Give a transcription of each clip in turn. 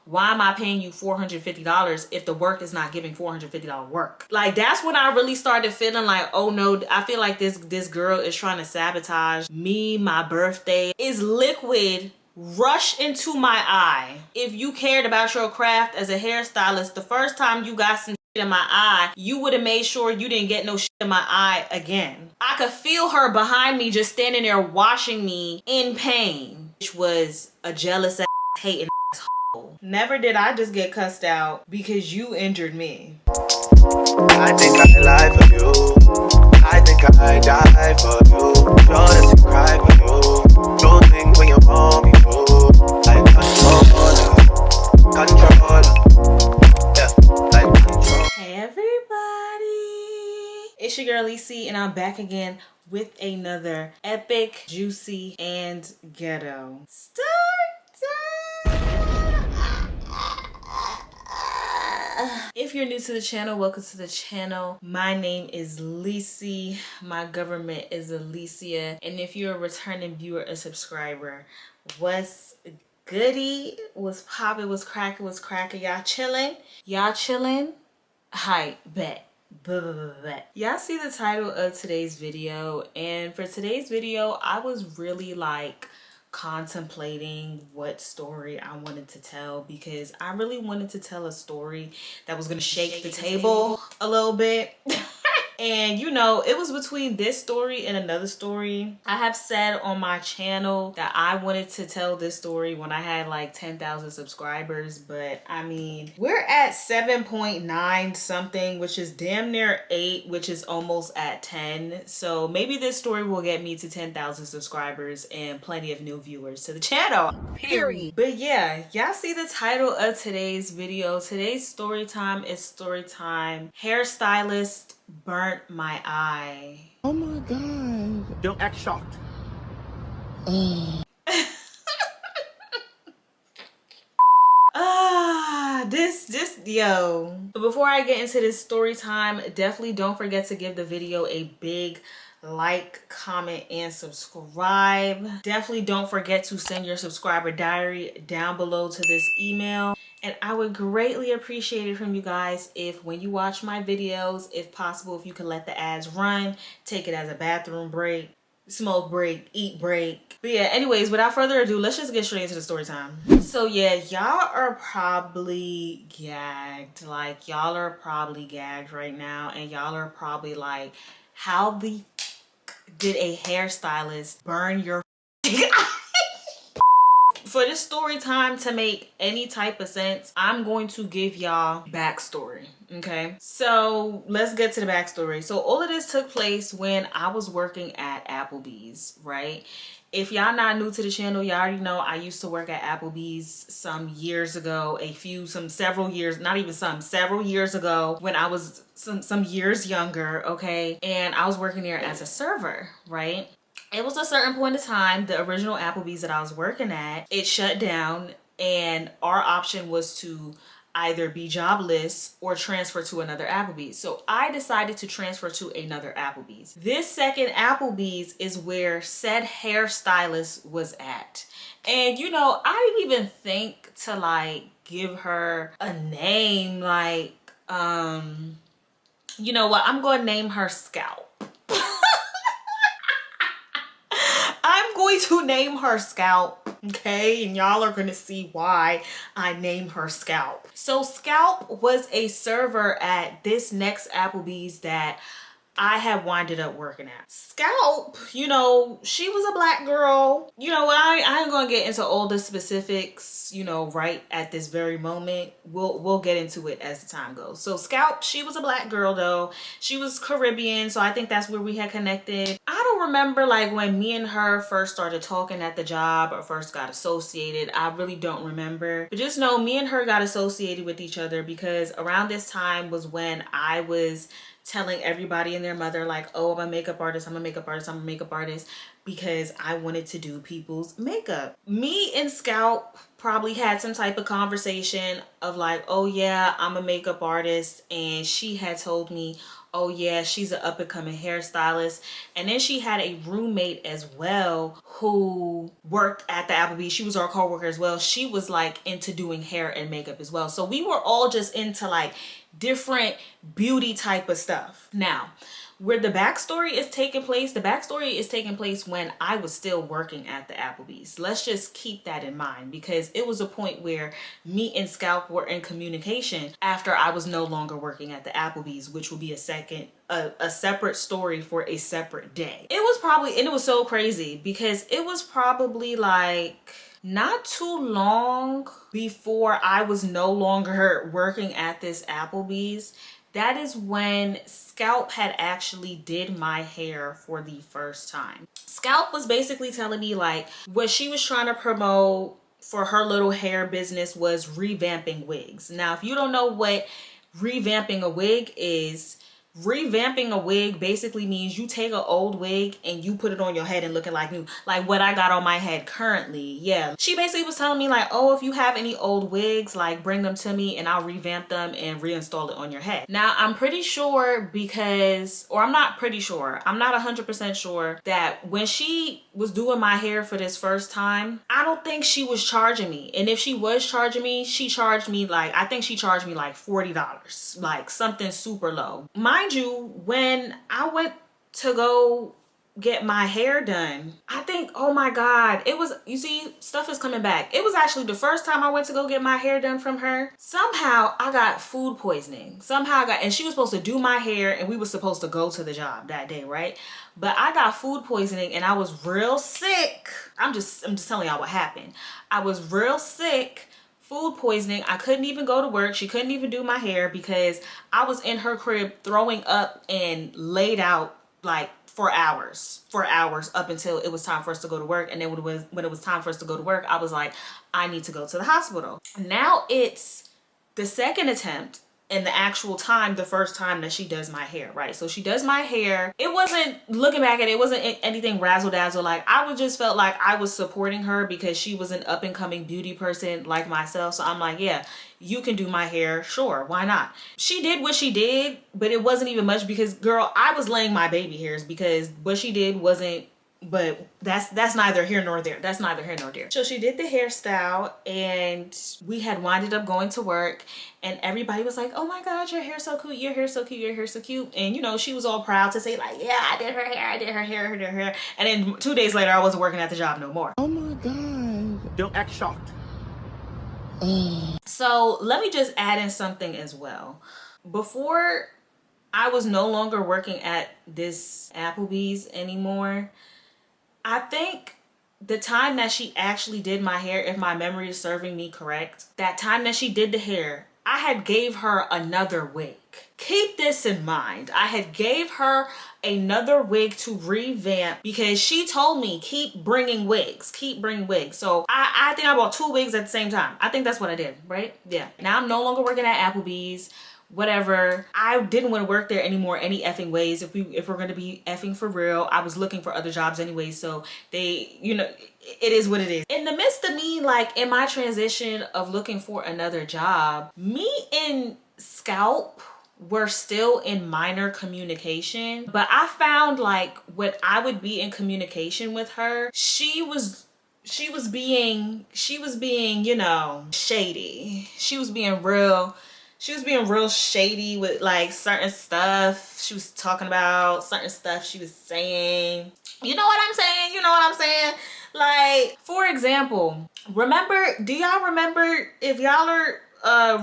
why am I paying you $450 if the work is not giving $450 work? Like, that's when I really started feeling like, oh no, I feel like this girl is trying to sabotage me, my birthday. Is liquid rush into my eye? If you cared about your craft as a hairstylist, the first time you got some in my eye, you would have made sure you didn't get no shit in my eye again. I could feel her behind me just standing there watching me in pain, which was a jealous ass, hating asshole. Never did I just get cussed out because you injured me. I think I lie for you. I think I die for you. Sure to cry for you. Do things when you want me to. Like control. Yeah, like control. Hey everybody, it's your girl Lacey, and I'm back again with another epic, juicy, and ghetto story time. If you're new to the channel, welcome to the channel. My name is Lacey. My government is Alicia. And if you're a returning viewer, a subscriber, what's goody? What's poppin'? What's crackin'? What's crackin'? Y'all chillin'? Y'all chillin'? Hi, bet. Y'all see the title of today's video, and for today's video I was really like contemplating what story I wanted to tell, because I really wanted to tell a story that was gonna shake the table a little bit. And you know, it was between this story and another story. I have said on my channel that I wanted to tell this story when I had like 10,000 subscribers, but I mean, we're at 7.9 something, which is damn near 8, which is almost at 10. So maybe this story will get me to 10,000 subscribers and plenty of new viewers to the channel. Period. But yeah, y'all see the title of today's video. Today's story time is Storytime. Hairstylist burnt my eye. Oh my god. Don't act shocked. Yo. But before I get into this story time, definitely don't forget to give the video a big like, comment, and subscribe. Definitely don't forget to send your subscriber diary down below to this email. And I would greatly appreciate it from you guys if when you watch my videos, if possible, if you can let the ads run, take it as a bathroom break, smoke break, eat break. But yeah, anyways, without further ado, let's just get straight into the story time. So yeah, y'all are probably gagged. Like, y'all are probably gagged right now, and y'all are probably like, how the did a hairstylist burn your For this story time to make any type of sense, I'm going to give y'all backstory. Okay, so let's get to the backstory. So all of this took place when I was working at Applebee's, right? If y'all not new to the channel, y'all already know I used to work at Applebee's some years ago, several years ago when I was some years younger, okay? And I was working there as a server, right? It was a certain point of time, the original Applebee's that I was working at, it shut down, and our option was to either be jobless or transfer to another Applebee's. So I decided to transfer to another Applebee's. This second Applebee's is where said hairstylist was at. And you know, I didn't even think to like give her a name, like, you know what, I'm going to name her Scalp. I'm going to name her Scalp, okay? And y'all are going to see why I named her Scalp. So Scalp was a server at this next Applebee's that I had winded up working at. Scalp, you know, she was a black girl. You know, I ain't gonna get into all the specifics, you know, right at this very moment. We'll get into it as the time goes. So Scalp, she was a black girl though. She was Caribbean, so I think that's where we had connected. I don't remember like when me and her first started talking at the job or first got associated. I really don't remember. But just know me and her got associated with each other because around this time was when I was telling everybody and their mother like, oh, I'm a makeup artist, I'm a makeup artist, I'm a makeup artist, because I wanted to do people's makeup. Me and Scalp probably had some type of conversation of like, oh yeah, I'm a makeup artist, and she had told me, oh yeah, she's an up-and-coming hairstylist. And then she had a roommate as well who worked at the Applebee's. She was our co-worker as well. She was like into doing hair and makeup as well. So we were all just into like different beauty type of stuff. Now, where the backstory is taking place, the backstory is taking place when I was still working at the Applebee's. Let's just keep that in mind, because it was a point where me and Scalp were in communication after I was no longer working at the Applebee's, which will be a separate story for a separate day. It was probably, and it was so crazy because it was probably like not too long before I was no longer working at this Applebee's. That is when Scalp had actually did my hair for the first time. Scalp was basically telling me like what she was trying to promote for her little hair business was revamping wigs. Now, if you don't know what revamping a wig is, revamping a wig basically means you take an old wig and you put it on your head and looking like new, like what I got on my head currently. Yeah, she basically was telling me like, oh, if you have any old wigs, like bring them to me and I'll revamp them and reinstall it on your head. Now, I'm pretty sure because, or I'm not pretty sure, I'm not 100% sure that when she was doing my hair for this first time, I don't think she was charging me. And if she was charging me, she charged me like, I think she charged me like $40, like something super low. Mind you, when I went to go get my hair done, I think, oh my God, it was, you see, stuff is coming back. It was actually the first time I went to go get my hair done from her. Somehow I got food poisoning. Somehow I got, and she was supposed to do my hair and we were supposed to go to the job that day, right? But I got food poisoning and I was real sick. I'm just telling y'all what happened. I was real sick. Food poisoning. I couldn't even go to work. She couldn't even do my hair because I was in her crib throwing up and laid out like for hours up until it was time for us to go to work. And then when it was time for us to go to work, I was like, I need to go to the hospital. Now it's the second attempt in the actual time, the first time that she does my hair, right? So she does my hair. It wasn't, looking back at it, it wasn't anything razzle dazzle. Like I would just felt like I was supporting her because she was an up and coming beauty person like myself. So I'm like, yeah, you can do my hair. Sure, why not? She did what she did, but it wasn't even much because, girl, I was laying my baby hairs because what she did wasn't, but that's neither here nor there. That's neither here nor there. So she did the hairstyle and we had winded up going to work and everybody was like, oh my God, your hair's so cute, your hair's so cute, your hair's so cute. And you know, she was all proud to say like, yeah, I did her hair, I did her hair, I did her hair. And then 2 days later, I wasn't working at the job no more. Oh my God. Don't act shocked. So let me just add in something as well. Before I was no longer working at this Applebee's anymore, I think the time that she actually did my hair, if my memory is serving me correct, that time that she did the hair, I had gave her another wig. Keep this in mind. I had gave her another wig to revamp because she told me keep bringing wigs, keep bringing wigs. So I think I bought 2 wigs at the same time. I think that's what I did, right? Yeah. Now I'm no longer working at Applebee's. Whatever. I didn't want to work there anymore any effing ways. If we're going to be effing for real, I was looking for other jobs anyway. So they, you know, it is what it is. In the midst of me, like in my transition of looking for another job, me and Scalp were still in minor communication, but I found like when I would be in communication with her, she was being, you know, shady. She was being real shady with like certain stuff she was talking about, certain stuff she was saying. You know what I'm saying? You know what I'm saying? Like, for example, do y'all remember, if y'all are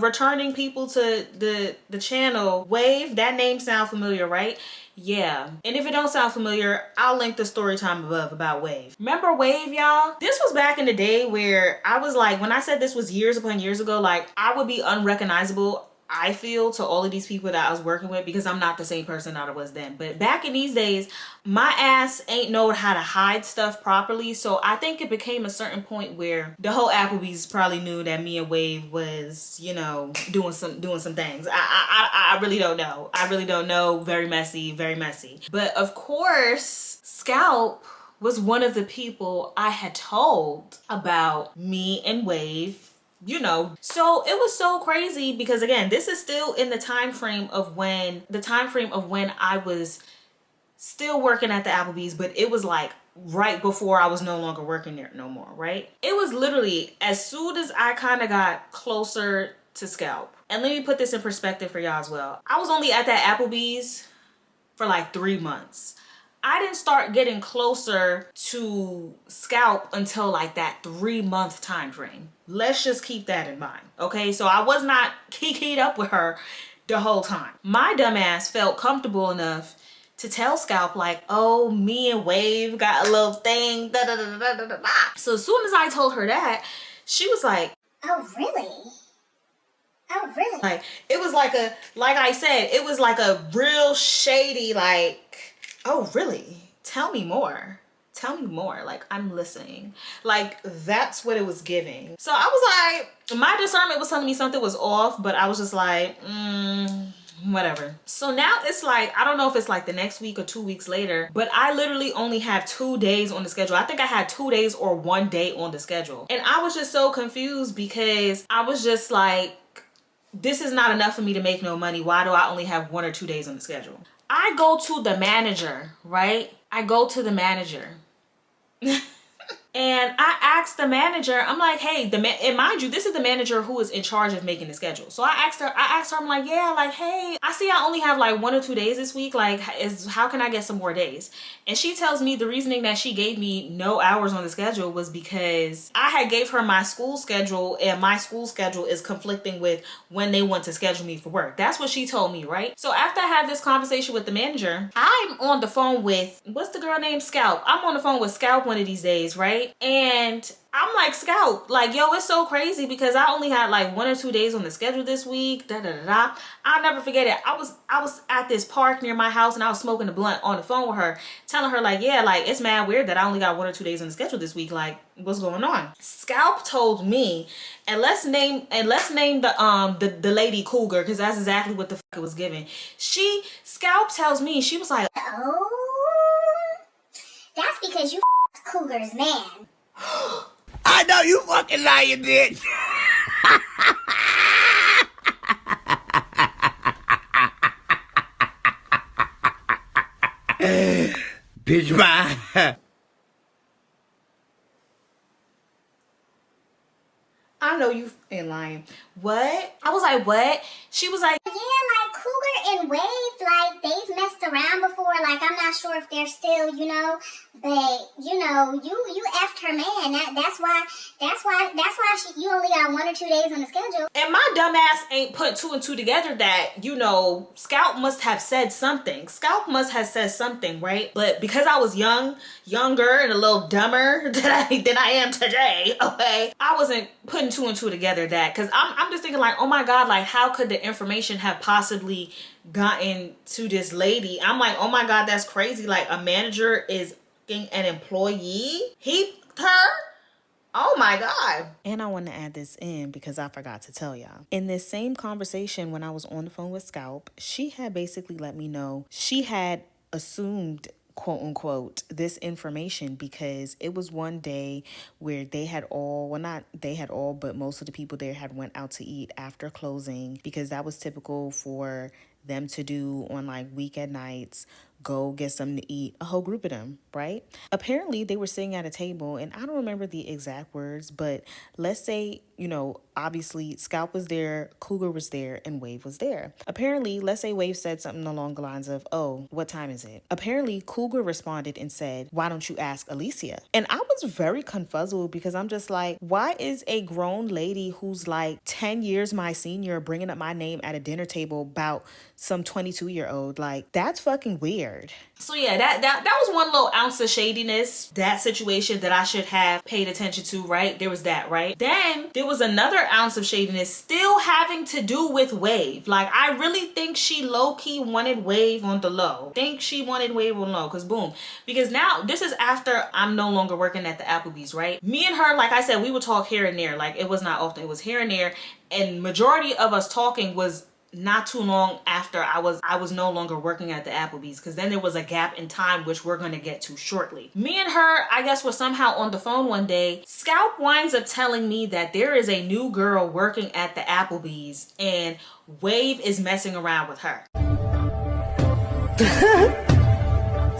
returning people to the channel, Wave, that name sound familiar, right? Yeah. And if it don't sound familiar, I'll link the story time above about Wave. Remember Wave, y'all? This was back in the day where I was like, when I said this was years upon years ago, like I would be unrecognizable, I feel, to all of these people that I was working with because I'm not the same person that I was then. But back in these days, my ass ain't know how to hide stuff properly. So I think it became a certain point where the whole Applebee's probably knew that me and Wave was, you know, doing some things. I really don't know. I really don't know. Very messy, very messy. But of course, Scalp was one of the people I had told about me and Wave, you know. So it was so crazy because, again, this is still in the time frame of when I was still working at the Applebee's, but it was like right before I was no longer working there no more, right? It was literally as soon as I kind of got closer to Scalp. And let me put this in perspective for y'all as well. I was only at that Applebee's for like 3 months. I didn't start getting closer to Scalp until like that 3-month time frame. Let's just keep that in mind, okay? So I was not kikied up with her the whole time. My dumbass felt comfortable enough to tell Scalp like, oh, me and Wave got a little thing, da da da da da da da. So as soon as I told her that, she was like, oh, really? Oh, really? Like, it was like a, like I said, it was like a real shady, like, oh, really? Tell me more. Tell me more. Like, I'm listening. Like, that's what it was giving. So I was like, my discernment was telling me something was off, but I was just like, whatever. So now it's like, I don't know if it's like the next week or 2 weeks later, but I literally only have 2 days on the schedule. I think I had 2 days or 1 day on the schedule. And I was just so confused because I was just like, this is not enough for me to make no money. Why do I only have 1 or 2 days on the schedule? I go to the manager, right? I go to the manager. And I asked the manager, I'm like, hey, and mind you, this is the manager who is in charge of making the schedule. So I asked her, I'm like, yeah, like, hey, I see I only have like 1 or 2 days this week. Like, how can I get some more days? And she tells me the reasoning that she gave me no hours on the schedule was because I had gave her my school schedule, and my school schedule is conflicting with when they want to schedule me for work. That's what she told me, right? So after I had this conversation with the manager, I'm on the phone with, what's the girl named Scalp? I'm on the phone with Scalp one of these days, right? And I'm like, Scalp, like, yo, it's so crazy because I only had like 1 or 2 days on the schedule this week. Da da da da. I'll never forget it. I was at this park near my house and I was smoking a blunt on the phone with her, telling her like, yeah, like, it's mad weird that I only got 1 or 2 days on the schedule this week. Like, what's going on? Scalp told me, and let's name the lady Cougar, because that's exactly what the fuck it was giving. Scalp tells me, she was like, oh, that's because you Cougar's man. I know you fucking lying, bitch. Bitch, bye. I know you ain't lying. What? I was like, what? She was like, Yeah, like Cougar and Wave, like they've messed around before. Like I'm not sure if they're still, you know, but you know, you effed her man. That's why you only got 1 or 2 days on the schedule. and my dumbass ain't put 2 and 2 together that, you know, Scalp must have said something. Scalp must have said something, right? But because I was younger and a little dumber than I am today, okay, I wasn't putting 2 and 2 together that, because I'm just thinking like, oh my God, like how could the information have possibly gotten to this lady? I'm like, oh my God, that's crazy. Like a manager is an employee. Her. Oh my God. And I want to add this in because I forgot to tell y'all. In this same conversation when I was on the phone with Scalp, she had basically let me know she had assumed, quote unquote, this information because it was one day where they had all, well, not they had all, but most of the people there had went out to eat after closing, because that was typical for them to do on like weekend nights. Go get something to eat, a whole group of them, right? Apparently they were sitting at a table, and I don't remember the exact words, but let's say, you know, obviously Scalp was there, Cougar was there, and Wave was there. Apparently, let's say Wave said something along the lines of, oh, what time is it? Apparently Cougar responded and said, why don't you ask Alicia? And I was very confuzzled because I'm just like, why is a grown lady who's like 10 years my senior bringing up my name at a dinner table about some 22-year-old? Like, that's fucking weird. So yeah, that was one little ounce of shadiness, that situation that I should have paid attention to, right? There was that, right? Then there was another ounce of shadiness still having to do with Wave. Like, I really think she low-key wanted Wave on the low. Because boom. Because now, this is after I'm no longer working at the Applebee's, right? Me and her, like I said, we would talk here and there. Like, it was not often. It was here and there. And majority of us talking was not too long after I was no longer working at the Applebee's, because then there was a gap in time, which we're going to get to shortly. Me and her, I guess, were somehow on the phone one day. Scalp winds up telling me that there is a new girl working at the Applebee's and Wave is messing around with her.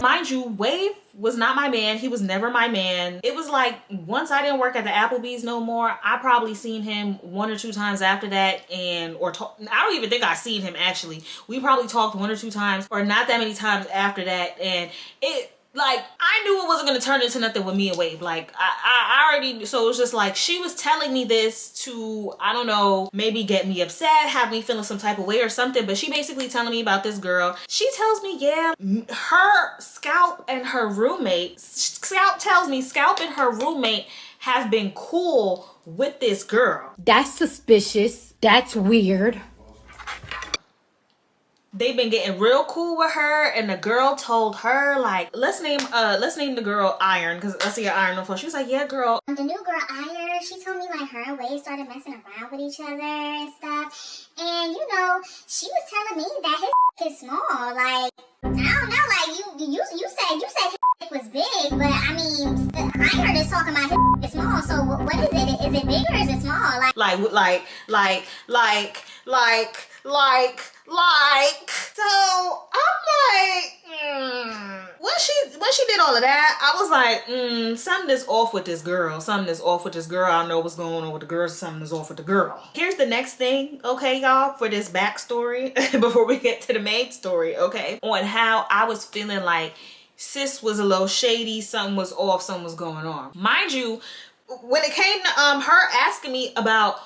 Mind you, Wave was not my man. He was never my man. It was like, once I didn't work at the Applebee's no more, I probably seen him 1 or 2 times after that, I don't even think I seen him actually. We probably talked 1 or 2 times, or not that many times after that, and it, like, I knew it wasn't going to turn into nothing with me and Wave. Like, I already, so it was just like, she was telling me this to, I don't know, maybe get me upset, have me feeling some type of way or something, but she basically telling me about this girl. She tells me, yeah, her, Scalp and her roommate, Scalp tells me Scalp and her roommate have been cool with this girl. That's suspicious. That's weird. They've been getting real cool with her, and the girl told her, like, let's name the girl Iron, because I see her Iron on the phone. She was like, yeah, girl. The new girl Iron, she told me like her and Wade started messing around with each other and stuff. And you know, she was telling me that his is small. Like, I don't know, like you said his was big, but I mean, Iron is talking about his is small. So what is it? Is it big or is it small? So I'm like, when she did all of that, I was like, something is off with this girl. Something is off with this girl. I know what's going on with the girl. Something is off with the girl. Here's the next thing, okay, y'all, for this backstory before we get to the main story, okay, on how I was feeling like sis was a little shady, something was off, something was going on. Mind you, when it came to her asking me about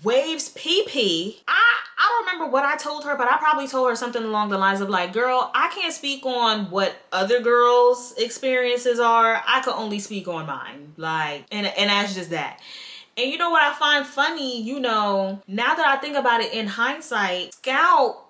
Wave's PP, I don't remember what I told her, but I probably told her something along the lines of like, girl, I can't speak on what other girls' experiences are. I could only speak on mine. Like, and that's just that. And you know what I find funny, you know, now that I think about it in hindsight, Scalp,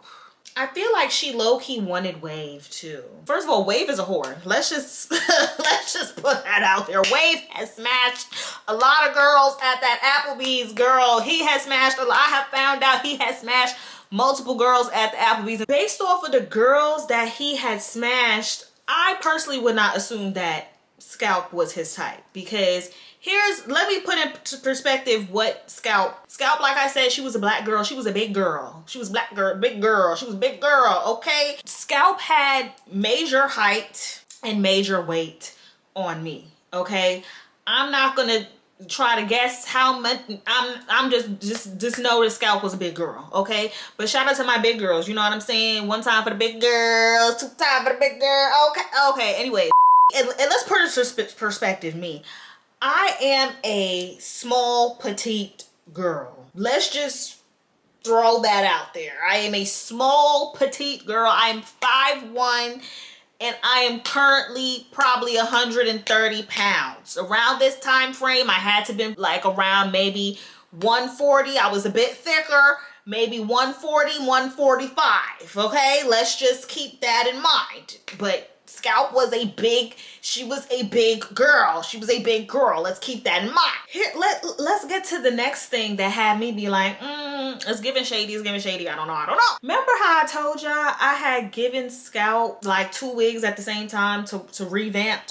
I feel like she low-key wanted Wave too. First of all, Wave is a whore. Let's just put that out there. Wave has smashed a lot of girls at that Applebee's, girl. He has smashed a lot. I have found out he has smashed multiple girls at the Applebee's. Based off of the girls that he had smashed, I personally would not assume that Scalp was his type, because let me put into perspective what Scalp, like I said, she was a black girl. She was a big girl. She was black girl, big girl. She was big girl, okay? Scalp had major height and major weight on me, okay? I'm not gonna try to guess how much. I'm just know that Scalp was a big girl, okay? But shout out to my big girls, you know what I'm saying? 1 time for the big girls, 2 times for the big girl, okay, anyway. And let's put it in perspective, me. I am a small, petite girl. Let's just throw that out there. I am a small, petite girl. I am 5'1", and I am currently probably 130 pounds. Around this time frame, I had to be like around maybe 140. I was a bit thicker, maybe 140, 145. Okay, let's just keep that in mind. But Scalp was she was a big girl. She was a big girl. Let's keep that in mind. Here, let's get to the next thing that had me be like, it's giving shady, I don't know. Remember how I told y'all I had given Scalp like 2 wigs at the same time to revamp,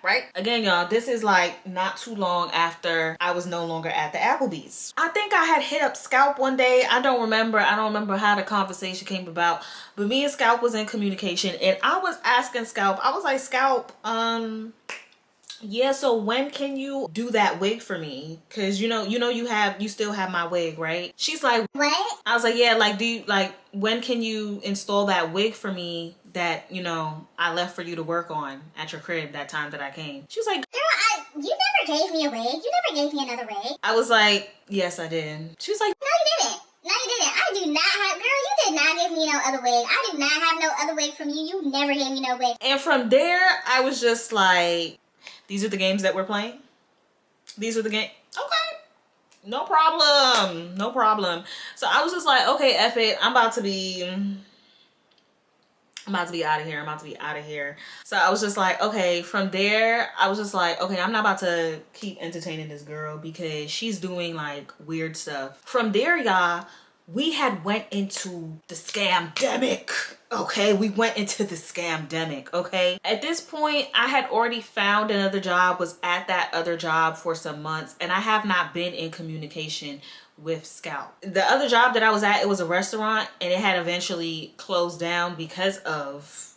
right? Again, y'all, this is like not too long after I was no longer at the Applebee's. I think I had hit up Scalp one day. I don't remember how the conversation came about, but me and Scalp was in communication, and I was asking Scalp, I was like, Scalp, yeah, so when can you do that wig for me? Cause you still have my wig, right? She's like, What? I was like, yeah, like, when can you install that wig for me that, I left for you to work on at your crib that time that I came? She was like, Girl, you never gave me a wig. You never gave me another wig. I was like, yes, I did. She was like, No, you didn't. I do not have, girl, you did not give me no other wig. I did not have no other wig from you. You never gave me no wig. and from there, I was just like, these are the games that we're playing? These are the games? Okay. No problem. So I was just like, okay, F it. I'm about to be out of here. So I was just like, okay, from there, I was just like, okay, I'm not about to keep entertaining this girl because she's doing like weird stuff. From there, y'all, we had went into the scamdemic. Okay, we went into the scamdemic. Okay, at this point I had already found another job, was at that other job for some months, and I have not been in communication with Scout. The other job that I was at, it was a restaurant, and it had eventually closed down because of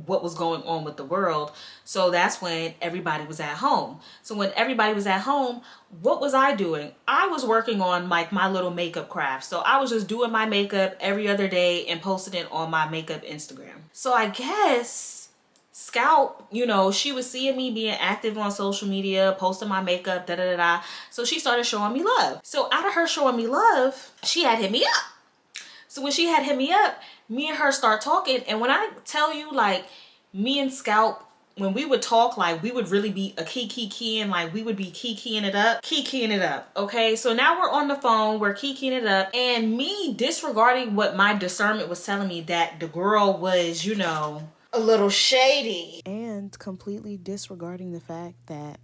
what was going on with the world. So that's when everybody was at home. So when everybody was at home, what was I doing? I was working on like my little makeup craft. So I was just doing my makeup every other day and posting it on my makeup Instagram. So I guess Scout, you know, she was seeing me being active on social media, posting my makeup, da da da da. So she started showing me love. So out of her showing me love, she had hit me up. So when she had hit me up, me and her start talking. And when I tell you, like, me and Scout, when we would talk, like, we would really be a keying, like, we would be keying it up, okay? So now we're on the phone, we're keying it up, and me disregarding what my discernment was telling me, that the girl was, you know, a little shady. And completely disregarding the fact that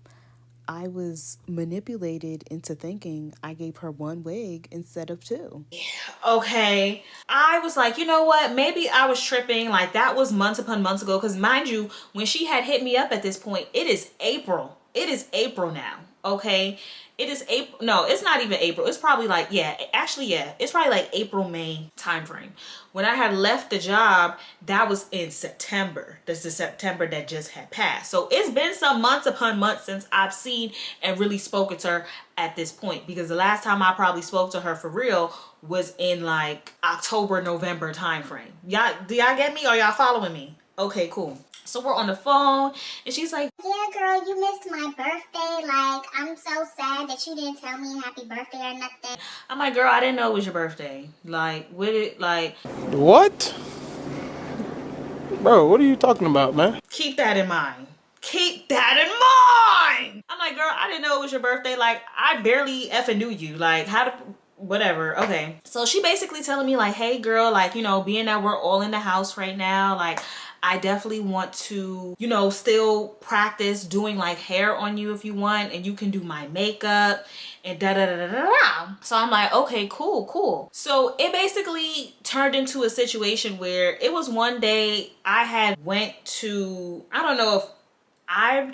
I was manipulated into thinking I gave her one wig instead of two. Okay, I was like, you know what, maybe I was tripping. Like, that was months upon months ago, because mind you, when she had hit me up at this point, it is April now. Okay, it is April. No, it's not even April. It's probably like, yeah, actually, yeah, it's probably like April, May time frame. When I had left the job, that was in September. That's the September that just had passed. So it's been some months upon months since I've seen and really spoken to her at this point, because the last time I probably spoke to her for real was in like October, November time frame. Y'all, do y'all get me? Are y'all following me? Okay, cool. So we're on the phone and she's like, yeah, girl, you missed my birthday. Like, I'm so sad that you didn't tell me happy birthday or nothing. I'm like, girl, I didn't know it was your birthday. Like, with it, like, what? Bro, what are you talking about, man? keep that in mind. Keep that in mind. I'm like, girl, I didn't know it was your birthday. Like, I barely effing knew you. Like, how to, whatever. Okay. So she basically telling me like, hey girl, like, you know, being that we're all in the house right now, like, I definitely want to, you know, still practice doing like hair on you if you want, and you can do my makeup and da da da da da. So I'm like, okay, cool. So it basically turned into a situation where it was one day I had went to, I don't know if I've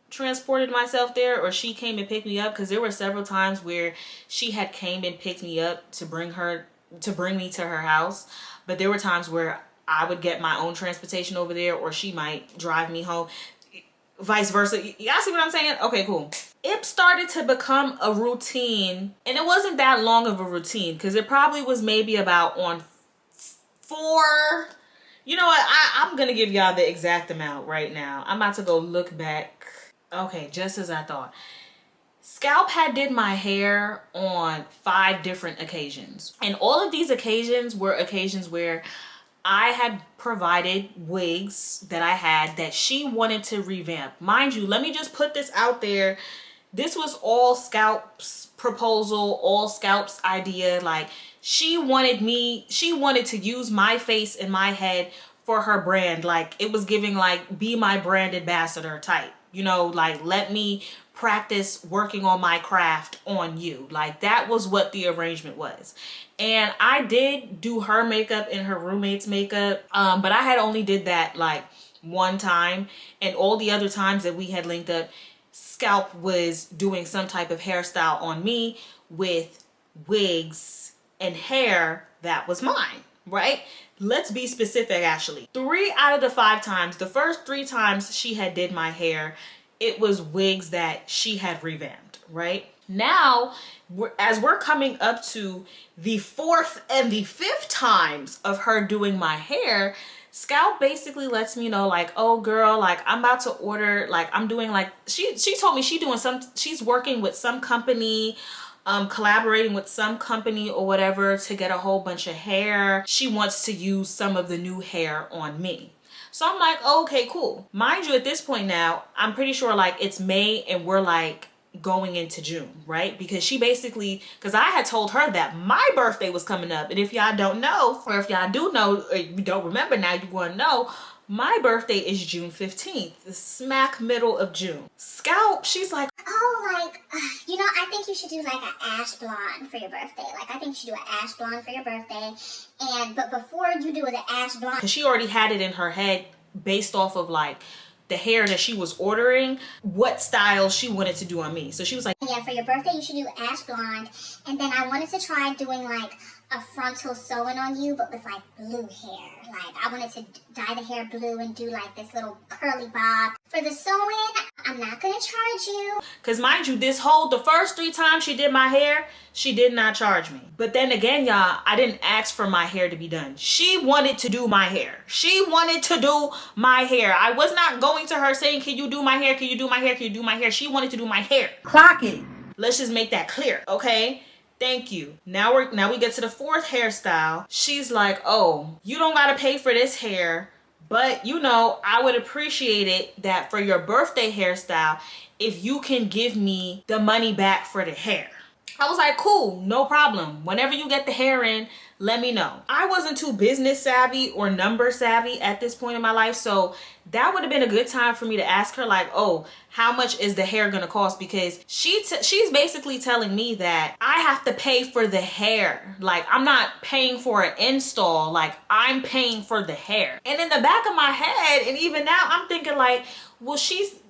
transported myself there or she came and picked me up, because there were several times where she had came and picked me up to bring me to her house, but there were times where I would get my own transportation over there, or she might drive me home, vice versa. Y'all see what I'm saying? Okay, cool. It started to become a routine, and it wasn't that long of a routine, because it probably was maybe about on 4. You know what? I'm gonna give y'all the exact amount right now. I'm about to go look back. Okay, just as I thought. Scalp had did my hair on 5 different occasions, and all of these occasions were occasions where I had provided wigs that I had that she wanted to revamp. Mind you, let me just put this out there. This was all Scalp's proposal, all Scalp's idea. Like, she wanted to use my face and my head for her brand. Like, it was giving like, be my brand ambassador type. You know, like, let me practice working on my craft on you. Like, that was what the arrangement was. And I did do her makeup and her roommate's makeup, but I had only did that like one time, and all the other times that we had linked up, Scalp was doing some type of hairstyle on me with wigs and hair that was mine, right? Let's be specific. Actually, 3 out of the 5 times, the first 3 times she had did my hair, it was wigs that she had revamped, right? Now, as we're coming up to the 4th and the 5th times of her doing my hair, Scalp basically lets me know like, oh girl, like, I'm about to order, like, I'm doing like, she told me she's working with some company, collaborating with some company or whatever to get a whole bunch of hair. She wants to use some of the new hair on me. So I'm like, okay, cool. Mind you, at this point now, I'm pretty sure like it's May and we're like going into June, right? Because she basically, because I had told her that my birthday was coming up, and if y'all don't know, or if y'all do know, or you don't remember now, you're going to know, My birthday is June 15th, the smack middle of June. Scalp, she's like, oh, like, you know, I think you should do like an ash blonde for your birthday. Like, I think you should do an ash blonde for your birthday. But before you do the ash blonde, because she already had it in her head based off of like the hair that she was ordering, what style she wanted to do on me. So she was like, yeah, for your birthday, you should do ash blonde. And then I wanted to try doing like a frontal sewing on you, but with like blue hair. Like, I wanted to dye the hair blue and do like this little curly bob. For the sewing, I'm not gonna charge you. because mind you, the first 3 times she did my hair, she did not charge me. But then again, y'all, I didn't ask for my hair to be done. She wanted to do my hair. She wanted to do my hair. I was not going to her saying, can you do my hair? Can you do my hair? Can you do my hair? She wanted to do my hair. Clock it. Let's just make that clear, okay? Thank you. Now we get to the 4th hairstyle. She's like, oh, you don't gotta pay for this hair, but you know, I would appreciate it that for your birthday hairstyle, if you can give me the money back for the hair. I was like, cool, no problem. Whenever you get the hair in, let me know. I wasn't too business savvy or number savvy at this point in my life, so that would have been a good time for me to ask her like, oh, how much is the hair gonna cost? Because she's basically telling me that I have to pay for the hair. Like, I'm not paying for an install, like I'm paying for the hair. And in the back of my head, and even now, I'm thinking like, well,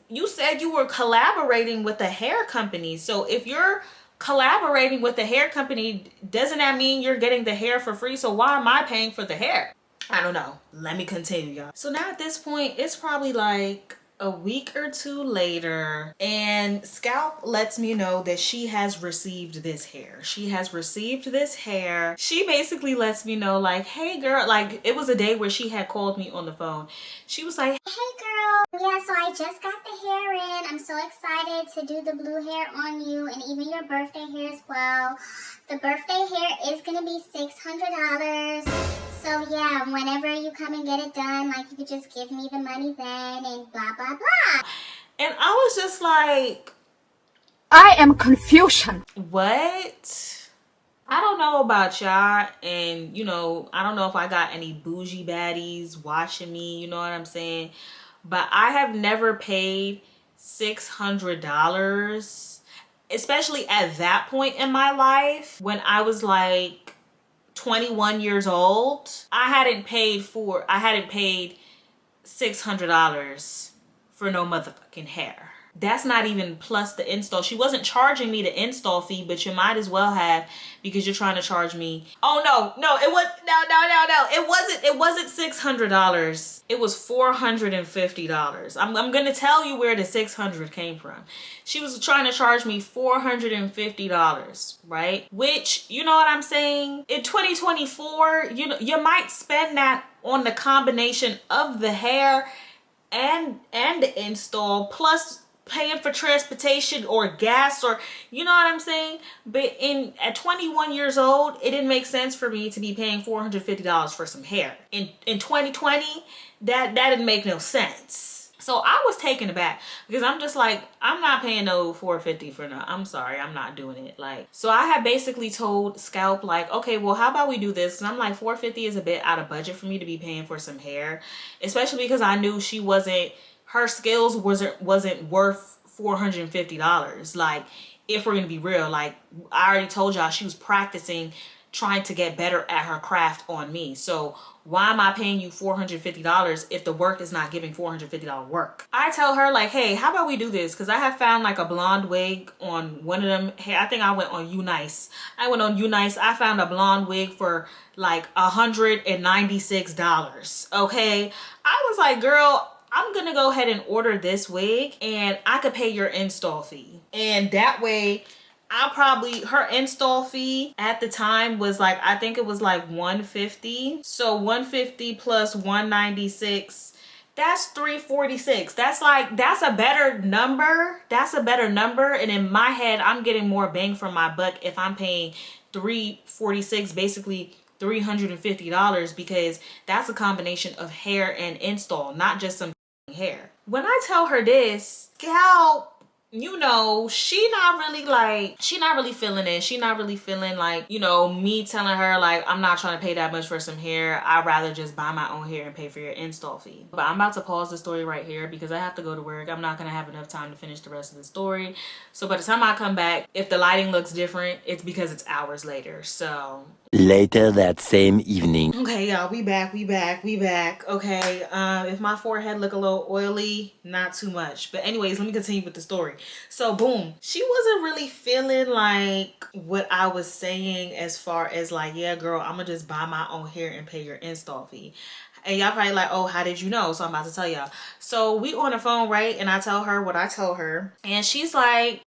you said you were collaborating with a hair company. So if you're collaborating with the hair company, doesn't that mean you're getting the hair for free? So why am I paying for the hair? I don't know. Let me continue, y'all. So now at this point, it's probably like a week or 2 later, and Scalp lets me know that she has received this hair. She has received this hair. She basically lets me know like, hey girl, like it was a day where she had called me on the phone. She was like, hey girl, yeah, so I just got the hair in. I'm so excited to do the blue hair on you and even your birthday hair as well. The birthday hair is gonna be $600. So yeah, whenever you come and get it done, like you could just give me the money then and blah, blah, blah. and I was just like, I am confusion. what? I don't know about y'all, and you know, I don't know if I got any bougie baddies watching me, you know what I'm saying? But I have never paid $600, especially at that point in my life when I was like 21 years old. I hadn't paid $600 for no motherfucking hair. That's not even plus the install. She wasn't charging me the install fee, but you might as well have, because you're trying to charge me. Oh no, it wasn't $600. It was $450. I'm gonna tell you where the 600 came from. She was trying to charge me $450, right? Which, you know what I'm saying? In 2024, you might spend that on the combination of the hair and the install, plus paying for transportation or gas, or you know what I'm saying? But at 21 years old, it didn't make sense for me to be paying $450 for some hair. In 2020, that didn't make no sense. So I was taken aback, because I'm just like, I'm not paying no $450 for no, I'm sorry, I'm not doing it. Like, so I had basically told Scalp like, okay, well, how about we do this? And I'm like, $450 is a bit out of budget for me to be paying for some hair, especially because I knew her skills wasn't worth $450. Like, if we're gonna be real, like I already told y'all, she was practicing trying to get better at her craft on me. So why am I paying you $450 if the work is not giving $450 work? I tell her like, hey, how about we do this? Because I have found like a blonde wig on one of them. Hey, I think I went on Unice. I found a blonde wig for like $196. Okay. I was like, girl, I'm gonna go ahead and order this wig and I could pay your install fee. And that way her install fee at the time was like, I think it was like $150. So $150 plus $196, that's $346. That's a better number. And in my head, I'm getting more bang for my buck if I'm paying $346, basically $350, because that's a combination of hair and install, not just some hair. When I tell her this, Scalp you know, she not really feeling it. She not really feeling like, you know, me telling her like, I'm not trying to pay that much for some hair. I'd rather just buy my own hair and pay for your install fee. But I'm about to pause the story right here because I have to go to work. I'm not gonna have enough time to finish the rest of the story. So by the time I come back, if the lighting looks different, it's because it's hours later. So Later that same evening. okay, y'all, we back. Okay, if my forehead look a little oily, not too much. But anyways, let me continue with the story. So boom, she wasn't really feeling like what I was saying as far as like, yeah, girl, I'm gonna just buy my own hair and pay your install fee. And y'all probably like, oh, how did you know? So I'm about to tell y'all. So we on the phone, right? And I tell her what I tell her. And she's like,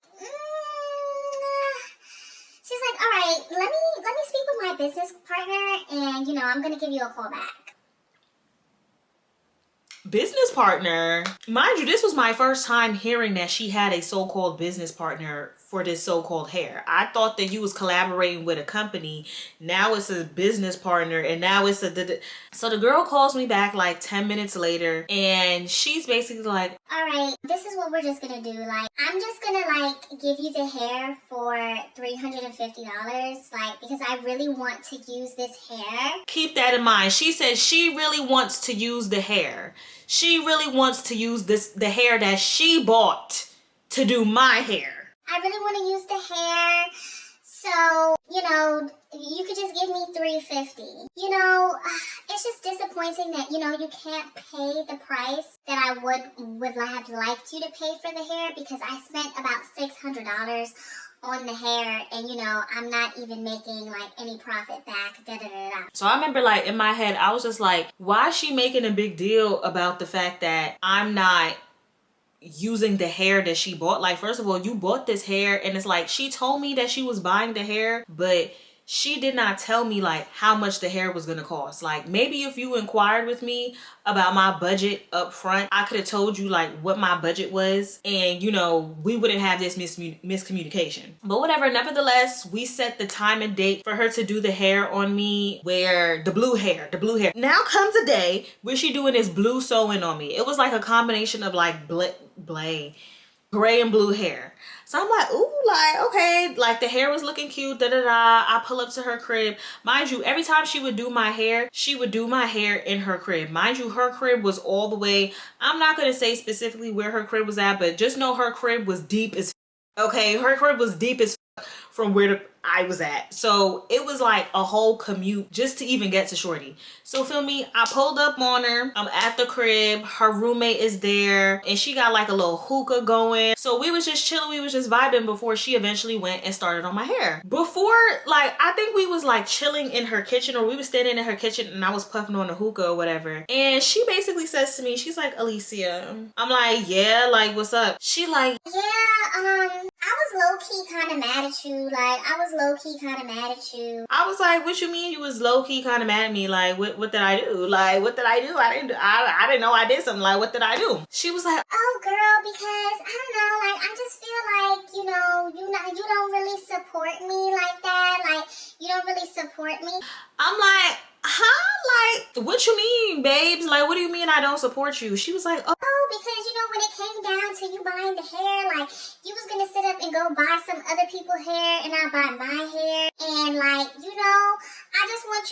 she's like, all right, let me speak with my business partner, and you know, I'm gonna give you a call back. business partner? Mind you, this was my first time hearing that she had a so-called business partner for this so-called hair. I thought that you was collaborating with a company. Now it's a business partner, and now it's a so the girl calls me back like 10 minutes later, and she's basically like, all right, this is what we're just gonna do. Like, I'm just gonna like give you the hair for $350, like, because I really want to use this hair. keep that in mind. She said she really wants to use the hair. She really wants to use the hair that she bought to do my hair. I really want to use the hair, so, you know, you could just give me $350. You know, it's just disappointing that, you know, you can't pay the price that I would have liked you to pay for the hair, because I spent about $600 on the hair, and you know, I'm not even making like any profit back. So I remember like in my head, I was just like, why is she making a big deal about the fact that I'm not using the hair that she bought? Like, first of all, you bought this hair, and it's like she told me that she was buying the hair, but she did not tell me like how much the hair was gonna cost. Like, maybe if you inquired with me about my budget up front, I could have told you like what my budget was, and you know, we wouldn't have this miscommunication. But whatever, nevertheless, we set the time and date for her to do the hair on me, where the blue hair. Now comes a day where she doing this blue sewing on me. It was like a combination of like gray and blue hair. So I'm like, ooh, like, okay, like the hair was looking cute, I pull up to her crib. Mind you, every time she would do my hair, she would do my hair in her crib. Mind you, her crib was all the way, I'm not gonna say specifically where her crib was at, but just know her crib was deep as okay, her crib was deep as from where I was at. So it was like a whole commute just to even get to shorty. So feel me, I pulled up on her. I'm at the crib, her roommate is there, and she got like a little hookah going. So we was just chilling, we was just vibing before she eventually went and started on my hair. Before, like, I think we was like chilling in her kitchen, or we was standing in her kitchen and I was puffing on a hookah or whatever. And she basically says to me, she's like, Alicia. I'm like, yeah, like, what's up? She like, yeah, I was low-key kind of mad at you. Like, I was low-key kind of mad at you. I was like, what you mean you was low-key kind of mad at me? Like, what did I do? Like, what did I do? I didn't know I did something. Like, what did I do? She was like, oh girl, because I don't know, like, I just feel like, you know, you don't really support me like that. Like, you don't really support me. I'm like, huh? Like, what you mean, babes? Like, what do you mean I don't support you? She was like, oh, because, you know, when it came down to you buying the hair, like, you was gonna sit up and go buy some other people's hair, and I buy my hair, and like, you know, I just want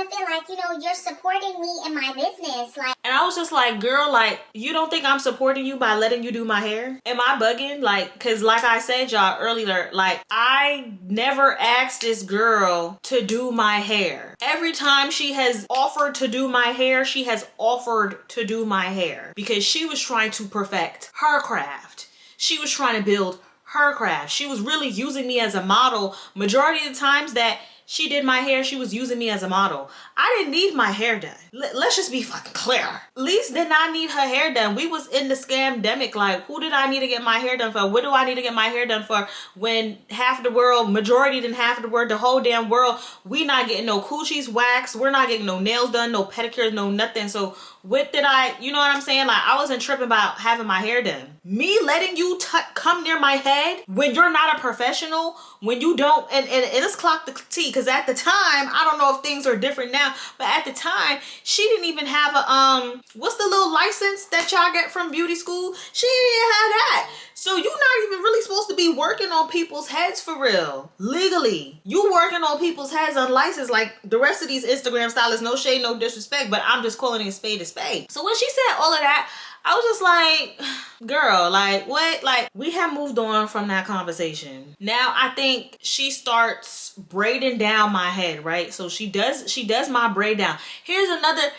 to feel like, you know, you're supporting me in my business. Like, and I was just like, girl, like, you don't think I'm supporting you by letting you do my hair? Am I bugging? Like, because like I said y'all earlier, like, I never asked this girl to do my hair. Every time she has offered to do my hair, she has offered to do my hair because she was trying to perfect her craft. She was trying to build her craft. She was really using me as a model. Majority of the times that she did my hair, she was using me as a model. I didn't need my hair done. Let's just be fucking clear. Lise did not need her hair done. We was in the scamdemic. Like, who did I need to get my hair done for? What do I need to get my hair done for when half the world, majority than half of the world, the whole damn world, we not getting no coochies waxed. We're not getting no nails done, no pedicures, no nothing. So what did I, you know what I'm saying? Like, I wasn't tripping about having my hair done. Me letting you come near my head when you're not a professional, when you don't, and let's clock the tea. because at the time, I don't know if things are different now, but at the time, she didn't even have a, what's the little license that y'all get from beauty school? She didn't have that. So you're not even really supposed to be working on people's heads for real. Legally. You working on people's heads unlicensed like the rest of these Instagram stylists. No shade, no disrespect, but I'm just calling it a spade. So when she said all of that, I was just like, girl, like what? Like we have moved on from that conversation. Now I think she starts braiding down my head, right? So she does my braid down. Here's another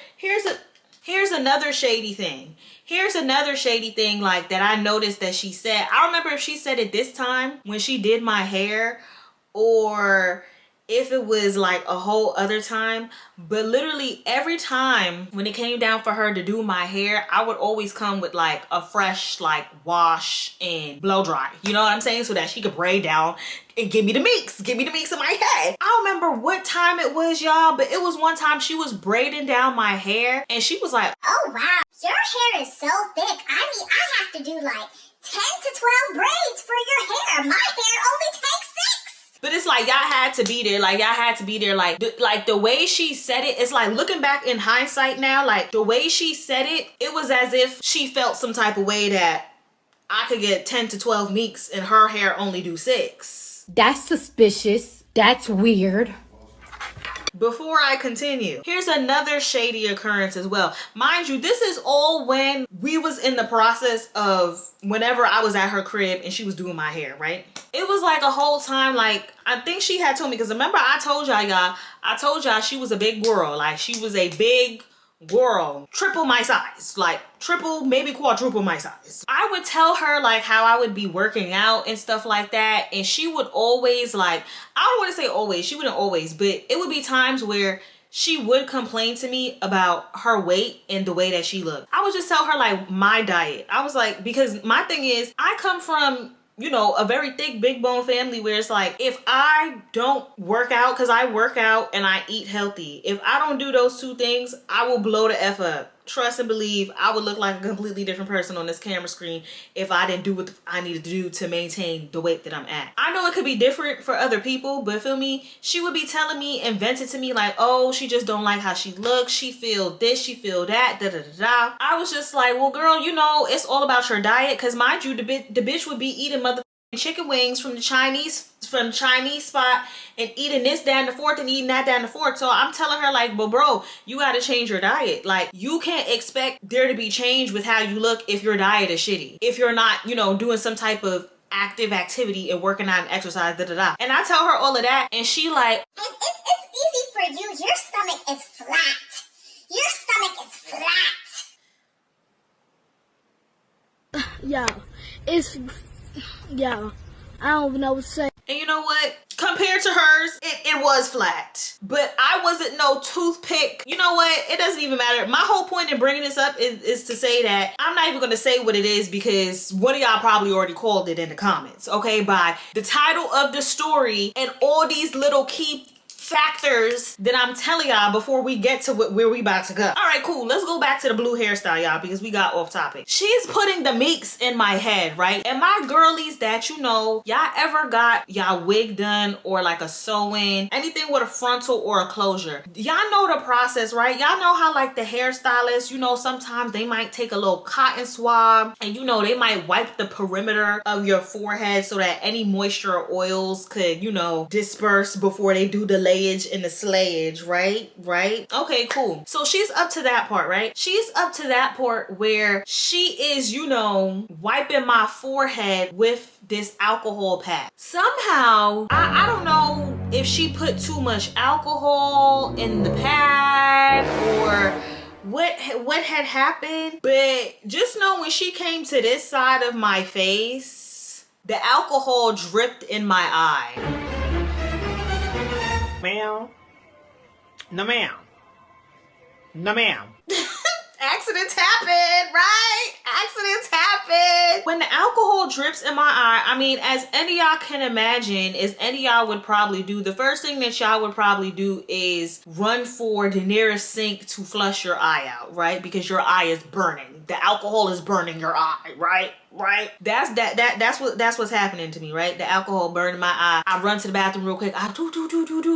shady thing. Here's another shady thing like that I noticed that she said. I don't remember if she said it this time when she did my hair or if it was like a whole other time, but literally every time when it came down for her to do my hair, I would always come with like a fresh like wash and blow dry, you know what I'm saying, so that she could braid down and give me the mix in my head. I don't remember what time it was, y'all, but it was one time she was braiding down my hair and she was like, oh wow, your hair is so thick. I mean, I have to do like 10 to 12 braids for your hair. My hair only takes 6. but it's like y'all had to be there. Like y'all had to be there. Like the way she said it, it's like looking back in hindsight now, like the way she said it, it was as if she felt some type of way that I could get 10 to 12 meeks and her hair only do 6. That's suspicious. That's weird. Before I continue, here's another shady occurrence as well. Mind you, this is all when we was in the process of whenever I was at her crib and she was doing my hair, right? It was like a whole time, like, I think she had told me, because remember I told y'all she was a big girl. Like, she was a big girl, triple my size, like triple, maybe quadruple my size. I would tell her like how I would be working out and stuff like that, and she would always like, I don't want to say always, she wouldn't always, but it would be times where she would complain to me about her weight and the way that she looked. I would just tell her like my diet. I was like, because my thing is, I come from, you know, a very thick, big bone family where it's like, if I don't work out, because I work out and I eat healthy, if I don't do those two things, I will blow the F up. Trust and believe, I would look like a completely different person on this camera screen if I didn't do what I needed to do to maintain the weight that I'm at. I know it could be different for other people, but feel me, she would be telling me and venting to me like, oh, she just don't like how she looks, she feel this, she feel that, da da da da. I was just like, well girl, you know, it's all about your diet, because mind you, the bitch would be eating chicken wings from the Chinese spot and eating this, that, and the fourth, and eating that, that, and the fourth. So I'm telling her like, but bro, you got to change your diet. Like, you can't expect there to be change with how you look if your diet is shitty, if you're not, you know, doing some type of active activity and working out and exercise, da da da. And I tell her all of that, and she like, it's easy for you. Your stomach is flat. Your stomach is flat. Yeah, I don't even know what to say. and you know what? Compared to hers, it was flat. But I wasn't no toothpick. You know what? It doesn't even matter. My whole point in bringing this up is to say that I'm not even going to say what it is, because one of y'all probably already called it in the comments, okay? By the title of the story and all these little key factors that I'm telling y'all before we get to where we about to go. All right, cool. Let's go back to the blue hairstyle, y'all, because we got off topic. She's putting the meeks in my head, right? And my girlies that you know, y'all ever got y'all wig done or like a sew-in, anything with a frontal or a closure? Y'all know the process, right? Y'all know how like the hairstylist, you know, sometimes they might take a little cotton swab and you know, they might wipe the perimeter of your forehead so that any moisture or oils could, you know, disperse before they do the layage and the slayage, right? Okay, cool. So she's up to that part, right? She's up to that part where she is, you know, wiping my forehead with this alcohol pad. Somehow, I don't know if she put too much alcohol in the pad or what had happened, but just know when she came to this side of my face, the alcohol dripped in my eye. Ma'am. No, ma'am. No, ma'am. Accidents happen, right? Accidents happen. When the alcohol drips in my eye, I mean, as any y'all can imagine, as any y'all would probably do, the first thing that y'all would probably do is run for the nearest sink to flush your eye out, right? Because your eye is burning. The alcohol is burning your eye, right? right? That's what's happening to me, right? The alcohol burning my eye. I run to the bathroom real quick. I do.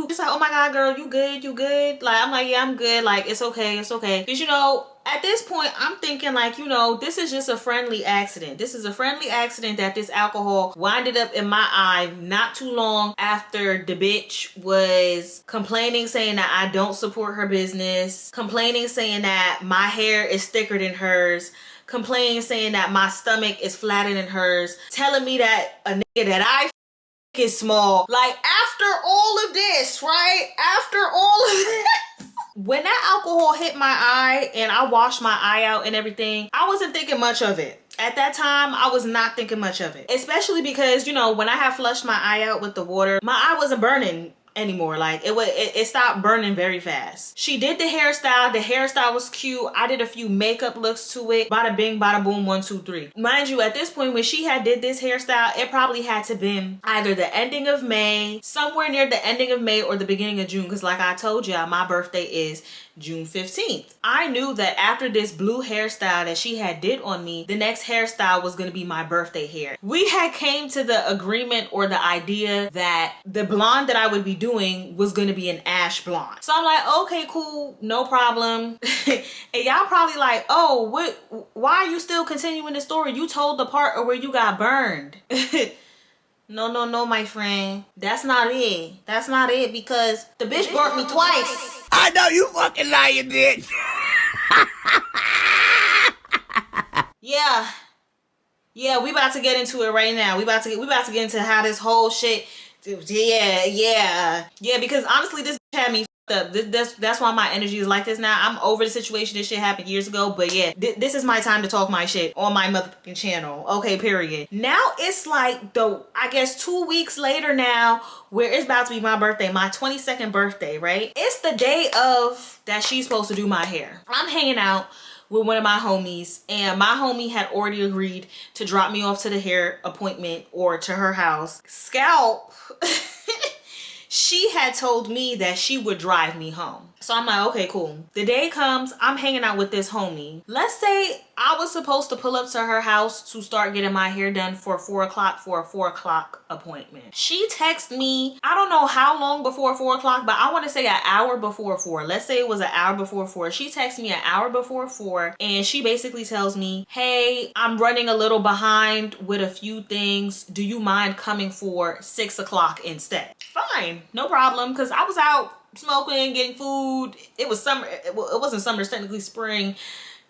It's like, oh my God, girl, you good? Like, I'm like, yeah, I'm good. Like, it's okay. Because, you know, at this point, I'm thinking like, you know, this is just a friendly accident. This is a friendly accident that this alcohol winded up in my eye not too long after the bitch was complaining, saying that I don't support her business, complaining, saying that my hair is thicker than hers, complaining, saying that my stomach is flatter than hers, telling me that a nigga that I is small. Like, after all of this, right? After all of this. When that alcohol hit my eye and I washed my eye out and everything, I wasn't thinking much of it. At that time, I was not thinking much of it. Especially because, you know, when I had flushed my eye out with the water, my eye wasn't burning anymore. Like, it stopped burning very fast. She did the hairstyle. The hairstyle was cute. I did a few makeup looks to it. Bada bing, bada boom, 1, 2, 3. Mind you, at this point when she had did this hairstyle, it probably had to been either the ending of May, somewhere near the ending of May or the beginning of June, because like I told y'all, my birthday is June 15th. I knew that after this blue hairstyle that she had did on me, the next hairstyle was going to be my birthday hair. We had came to the agreement or the idea that the blonde that I would be doing was going to be an ash blonde. So I'm like, okay, cool, no problem. And y'all probably like, oh, why are you still continuing the story? You told the part where you got burned. No, my friend. That's not it. That's not it, because the bitch burnt me twice. I know you fucking lying, bitch. Yeah, we about to get into it right now. We about to get into how this whole shit. Yeah. Because honestly, this had me up. That's why my energy is like this now. I'm over the situation. This shit happened years ago, but yeah, this is my time to talk my shit on my motherfucking channel. Okay, period. Now it's like I guess 2 weeks later now, where it's about to be my birthday, my 22nd birthday, right? It's the day of that she's supposed to do my hair. I'm hanging out with one of my homies, and my homie had already agreed to drop me off to the hair appointment or to her house. Scalp she had told me that she would drive me home. So I'm like, okay, cool. The day comes, I'm hanging out with this homie. Let's say I was supposed to pull up to her house to start getting my hair done for 4 o'clock for a 4 o'clock appointment. She texted me, I don't know how long before 4 o'clock, but I want to say an hour before 4. Let's say it was an hour before 4. She texted me an hour before 4, and she basically tells me, hey, I'm running a little behind with a few things. Do you mind coming for 6 o'clock instead? Fine, no problem, because I was out smoking, getting food. It was summer. It wasn't summer, it's technically spring.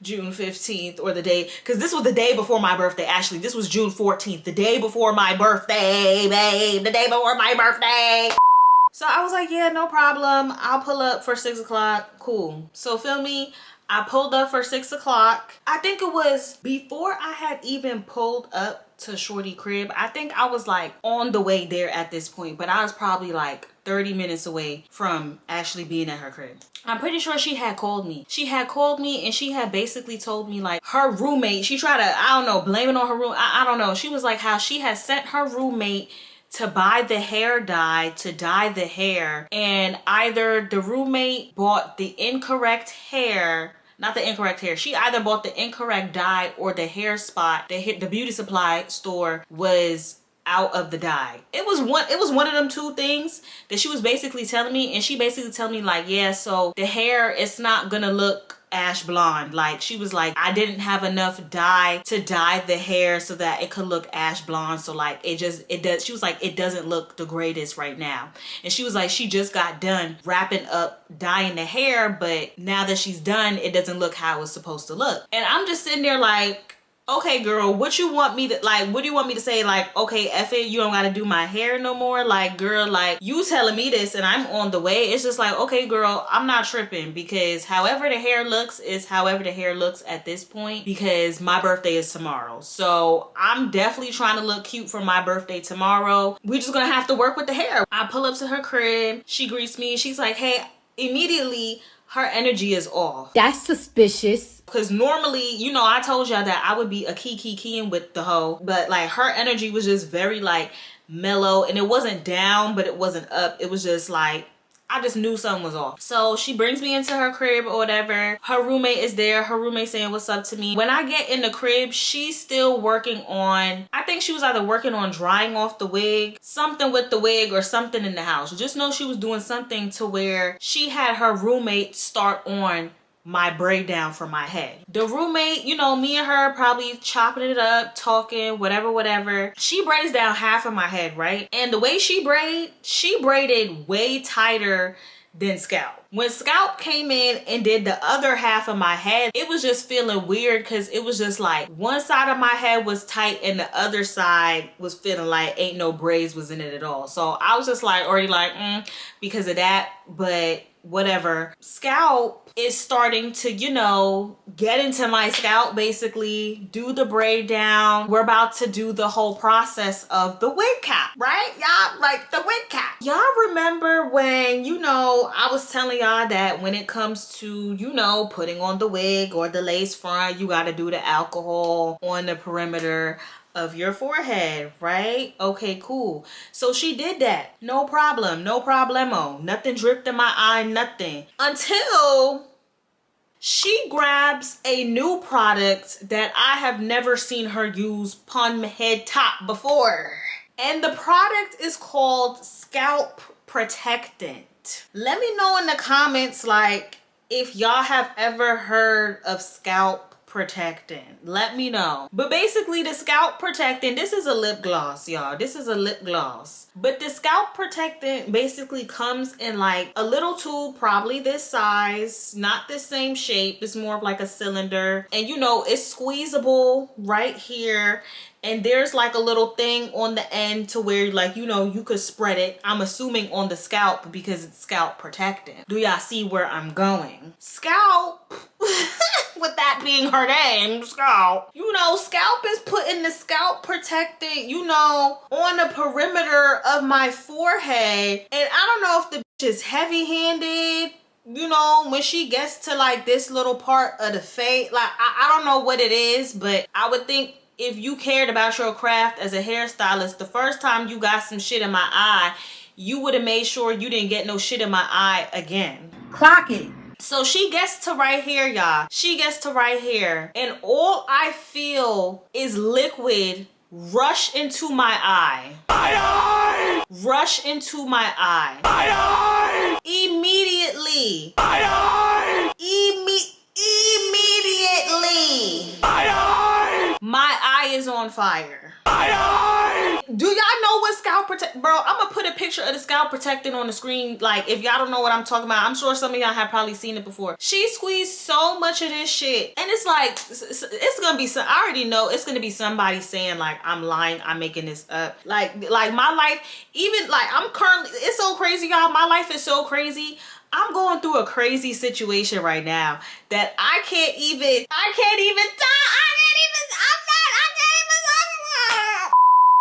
June 15th, or the day, because this was the day before my birthday. Actually, this was June 14th, the day before my birthday, babe, the day before my birthday. So I was like, yeah, no problem, I'll pull up for 6 o'clock. Cool. So feel me, I pulled up for 6 o'clock. I think it was before I had even pulled up to Shorty crib. I think I was like on the way there at this point, but I was probably like 30 minutes away from actually being at her crib. I'm pretty sure she had called me. She had called me and she had basically told me like her roommate, she tried to, I don't know, blame it on her room. I don't know. She was like how she had sent her roommate to buy the hair dye to dye the hair, and either the roommate bought the incorrect hair, not the incorrect hair. She either bought the incorrect dye or the hair spot, the beauty supply store was out of the dye. It was one of them two things that she was basically telling me, and she basically told me like, yeah, so the hair, it's not gonna look ash blonde. Like, she was like, I didn't have enough dye to dye the hair so that it could look ash blonde, so like she was like, it doesn't look the greatest right now. And she was like, she just got done wrapping up dyeing the hair, but now that she's done, it doesn't look how it's supposed to look. And I'm just sitting there like, okay, girl, what you want me to, like, what do you want me to say? Like, okay, F it, you don't gotta do my hair no more? Like, girl, like, you telling me this and I'm on the way. It's just like, okay, girl, I'm not tripping, because however the hair looks is however the hair looks at this point, because my birthday is tomorrow. So I'm definitely trying to look cute for my birthday tomorrow. We're just gonna have to work with the hair. I pull up to her crib, she greets me, she's like, hey, immediately her energy is off. That's suspicious. Because normally, you know, I told y'all that I would be a keying with the hoe, but like her energy was just very like mellow, and it wasn't down, but it wasn't up. It was just like, I just knew something was off. So she brings me into her crib or whatever. Her roommate is there. Her roommate saying what's up to me. When I get in the crib, she's still working on, I think she was either working on drying off the wig, something with the wig or something in the house. Just know she was doing something to where she had her roommate start on my braid down for my head. The roommate, you know, me and her probably chopping it up, talking, whatever. She braids down half of my head, right? And the way she braided way tighter than scalp. When scalp came in and did the other half of my head, it was just feeling weird because it was just like one side of my head was tight and the other side was feeling like ain't no braids was in it at all. So I was just like already like because of that, but whatever. Scalp is starting to, you know, get into my scalp, basically do the braid down. We're about to do the whole process of the wig cap, right? Y'all, like the wig cap. Y'all remember when, you know, I was telling y'all that when it comes to, you know, putting on the wig or the lace front, you got to do the alcohol on the perimeter of your forehead, right? Okay, cool. So she did that. No problem. No problemo. Nothing dripped in my eye, nothing. Until she grabs a new product that I have never seen her use pun head top before. And the product is called Scalp Protectant. Let me know in the comments, like, if y'all have ever heard of scalp protectant. Let me know. But basically the scalp protectant, this is a lip gloss, y'all. This is a lip gloss. But the scalp protectant basically comes in like a little tube, probably this size, not the same shape. It's more of like a cylinder. And you know, it's squeezable right here. And there's like a little thing on the end to where, like, you know, you could spread it. I'm assuming on the scalp because it's scalp protectant. Do y'all see where I'm going? Scalp, with that being her name, scalp. You know, scalp is putting the scalp protectant, you know, on the perimeter of my forehead. And I don't know if the bitch is heavy-handed. You know, when she gets to like this little part of the face, like, I don't know what it is, but I would think if you cared about your craft as a hairstylist, the first time you got some shit in my eye, you would have made sure you didn't get no shit in my eye again. Clock it. So she gets to right here, y'all. She gets to right here. And all I feel is liquid rush into my eye. Aye. Rush into my eye. Aye. Immediately. Aye. Immediately. Aye. My eye is on fire. Do y'all know what scalp protect? Bro, I'm gonna put a picture of the scalp protectant on the screen. Like, if y'all don't know what I'm talking about, I'm sure some of y'all have probably seen it before. She squeezed so much of this shit, and it's like, it's gonna be some, I already know it's gonna be somebody saying like I'm lying, I'm making this up. Like my life, even like I'm currently, it's so crazy, y'all. My life is so crazy. I'm going through a crazy situation right now that I can't even talk.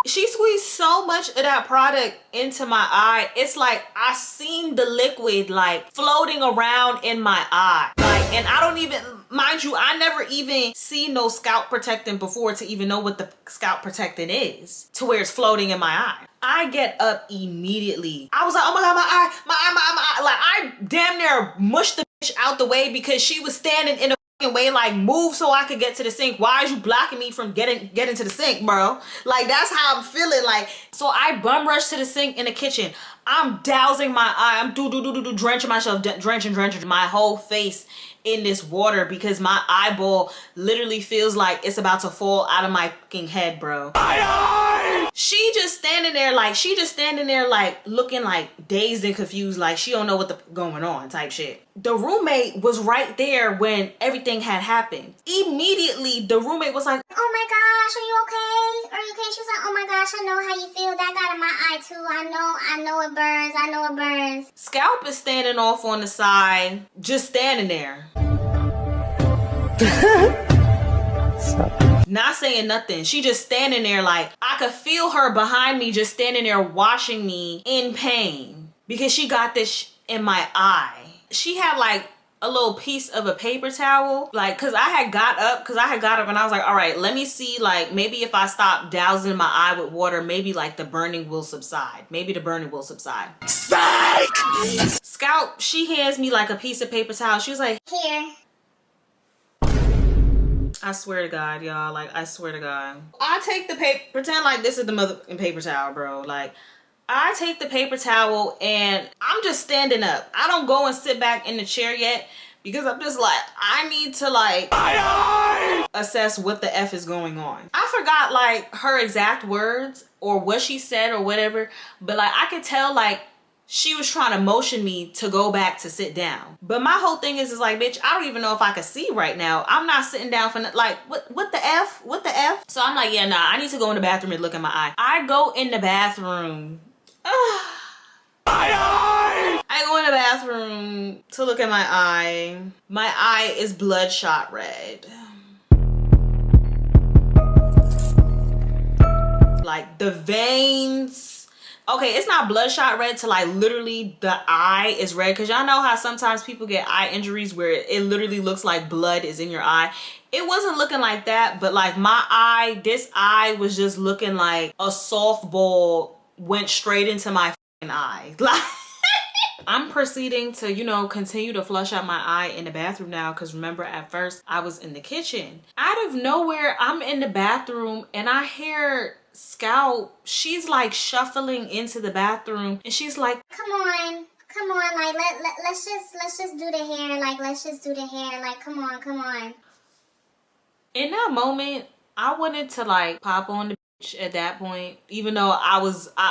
She squeezed so much of that product into my eye. It's like I seen the liquid like floating around in my eye. Like, and I don't even, mind you, I never even seen no scalp protectant before to even know what the scalp protectant is, to where it's floating in my eye. I get up immediately. I was like, oh my God, my eye. Like, I damn near mushed the bitch out the way because she was standing in a way, like, move so I could get to the sink. Why is you blocking me from getting to the sink, bro? Like, that's how I'm feeling. Like, so I bum rush to the sink in the kitchen. I'm dousing my eye. I'm drenching myself, drenching my whole face in this water because my eyeball literally feels like it's about to fall out of my fucking head, bro. She just standing there like looking like dazed and confused, like she don't know what the going on type shit. The roommate was right there when everything had happened. Immediately the roommate was like, oh my gosh, are you okay? Are you okay? She was like, oh my gosh, I know how you feel. That got in my eye too. I know it burns. I know it burns. Scalp is standing off on the side, just standing there. Not saying nothing. She just standing there, like I could feel her behind me just standing there watching me in pain because she got this in my eye. She had like a little piece of a paper towel, like, cause I had got up and I was like, all right, let me see, like, maybe if I stop dousing my eye with water, maybe like the burning will subside. Maybe the burning will subside. Psych! Scout, she hands me like a piece of paper towel. She was like, Here. I swear to God, y'all, like, I swear to God. I take the paper, pretend like this is the motherfucking paper towel, bro. Like, I take the paper towel and I'm just standing up. I don't go and sit back in the chair yet because I'm just like, I need to like assess what the F is going on. I forgot like her exact words or what she said or whatever, but like I could tell like she was trying to motion me to go back to sit down. But my whole thing is like, bitch, I don't even know if I can see right now. I'm not sitting down for like, what the F? What the F? So I'm like, yeah, nah, I need to go in the bathroom and look at my eye. I go in the bathroom. I go in the bathroom to look at my eye. My eye is bloodshot red. Like the veins. Okay, it's not bloodshot red to like literally the eye is red. Cause y'all know how sometimes people get eye injuries where it literally looks like blood is in your eye. It wasn't looking like that, but like my eye, this eye was just looking like a softball went straight into my eye. Like I'm proceeding to, you know, continue to flush out my eye in the bathroom now because remember at first I was in the kitchen. Out of nowhere, I'm in the bathroom and I hear Scout. She's like shuffling into the bathroom and she's like, Come on, like let's just do the hair, like let's just do the hair, like come on. In that moment, I wanted to like pop on the at that point, even though I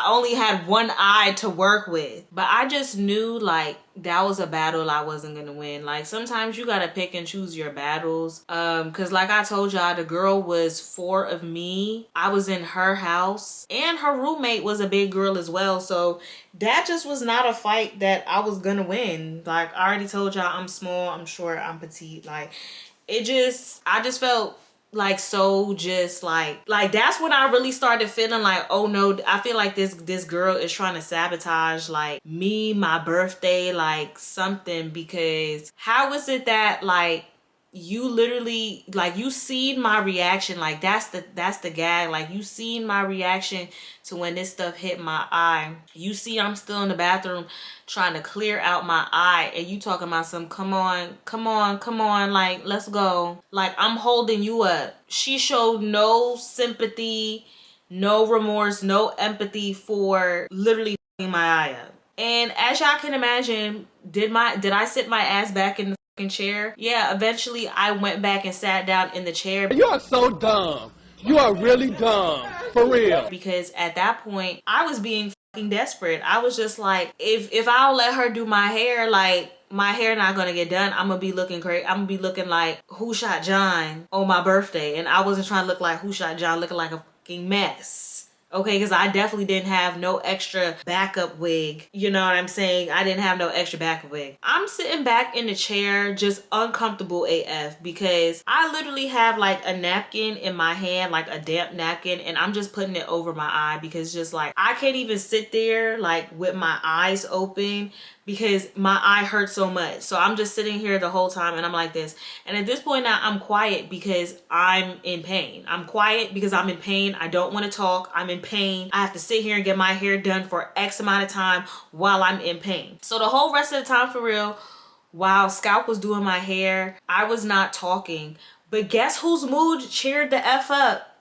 only had one eye to work with, but I just knew like that was a battle I wasn't gonna win. Like sometimes you gotta pick and choose your battles, because like I told y'all, the girl was 4 of me. I was in her house and her roommate was a big girl as well, so that just was not a fight that I was gonna win. Like I already told y'all, I'm small, I'm short, I'm petite. Like I just felt like so just like that's when I really started feeling like, oh no, I feel like this girl is trying to sabotage like me, my birthday, like something. Because how is it that like you literally like you seen my reaction, like that's the gag, like you seen my reaction to when this stuff hit my eye. You see I'm still in the bathroom trying to clear out my eye and you talking about some come on, like let's go, like I'm holding you up. She showed no sympathy, no remorse, no empathy for literally my eye up. And as y'all can imagine, did I sit my ass back in the chair? Yeah, eventually I went back and sat down in the chair. You are so dumb. You are really dumb. For real. Because at that point, I was being fucking desperate. I was just like, if I don't let her do my hair, like my hair not gonna get done, I'm gonna be looking crazy. I'm gonna be looking like Who Shot John on my birthday. And I wasn't trying to look like Who Shot John, looking like a fucking mess. Okay, because I definitely didn't have no extra backup wig. You know what I'm saying? I didn't have no extra backup wig. I'm sitting back in the chair just uncomfortable AF because I literally have like a napkin in my hand, like a damp napkin, and I'm just putting it over my eye because just like I can't even sit there like with my eyes open because my eye hurts so much. So I'm just sitting here the whole time and I'm like this. And at this point now I'm quiet because I'm in pain. I'm quiet because I'm in pain. I don't want to talk. I'm in pain. I have to sit here and get my hair done for X amount of time while I'm in pain. So the whole rest of the time, for real, while Scout was doing my hair, I was not talking. But guess whose mood cheered the F up?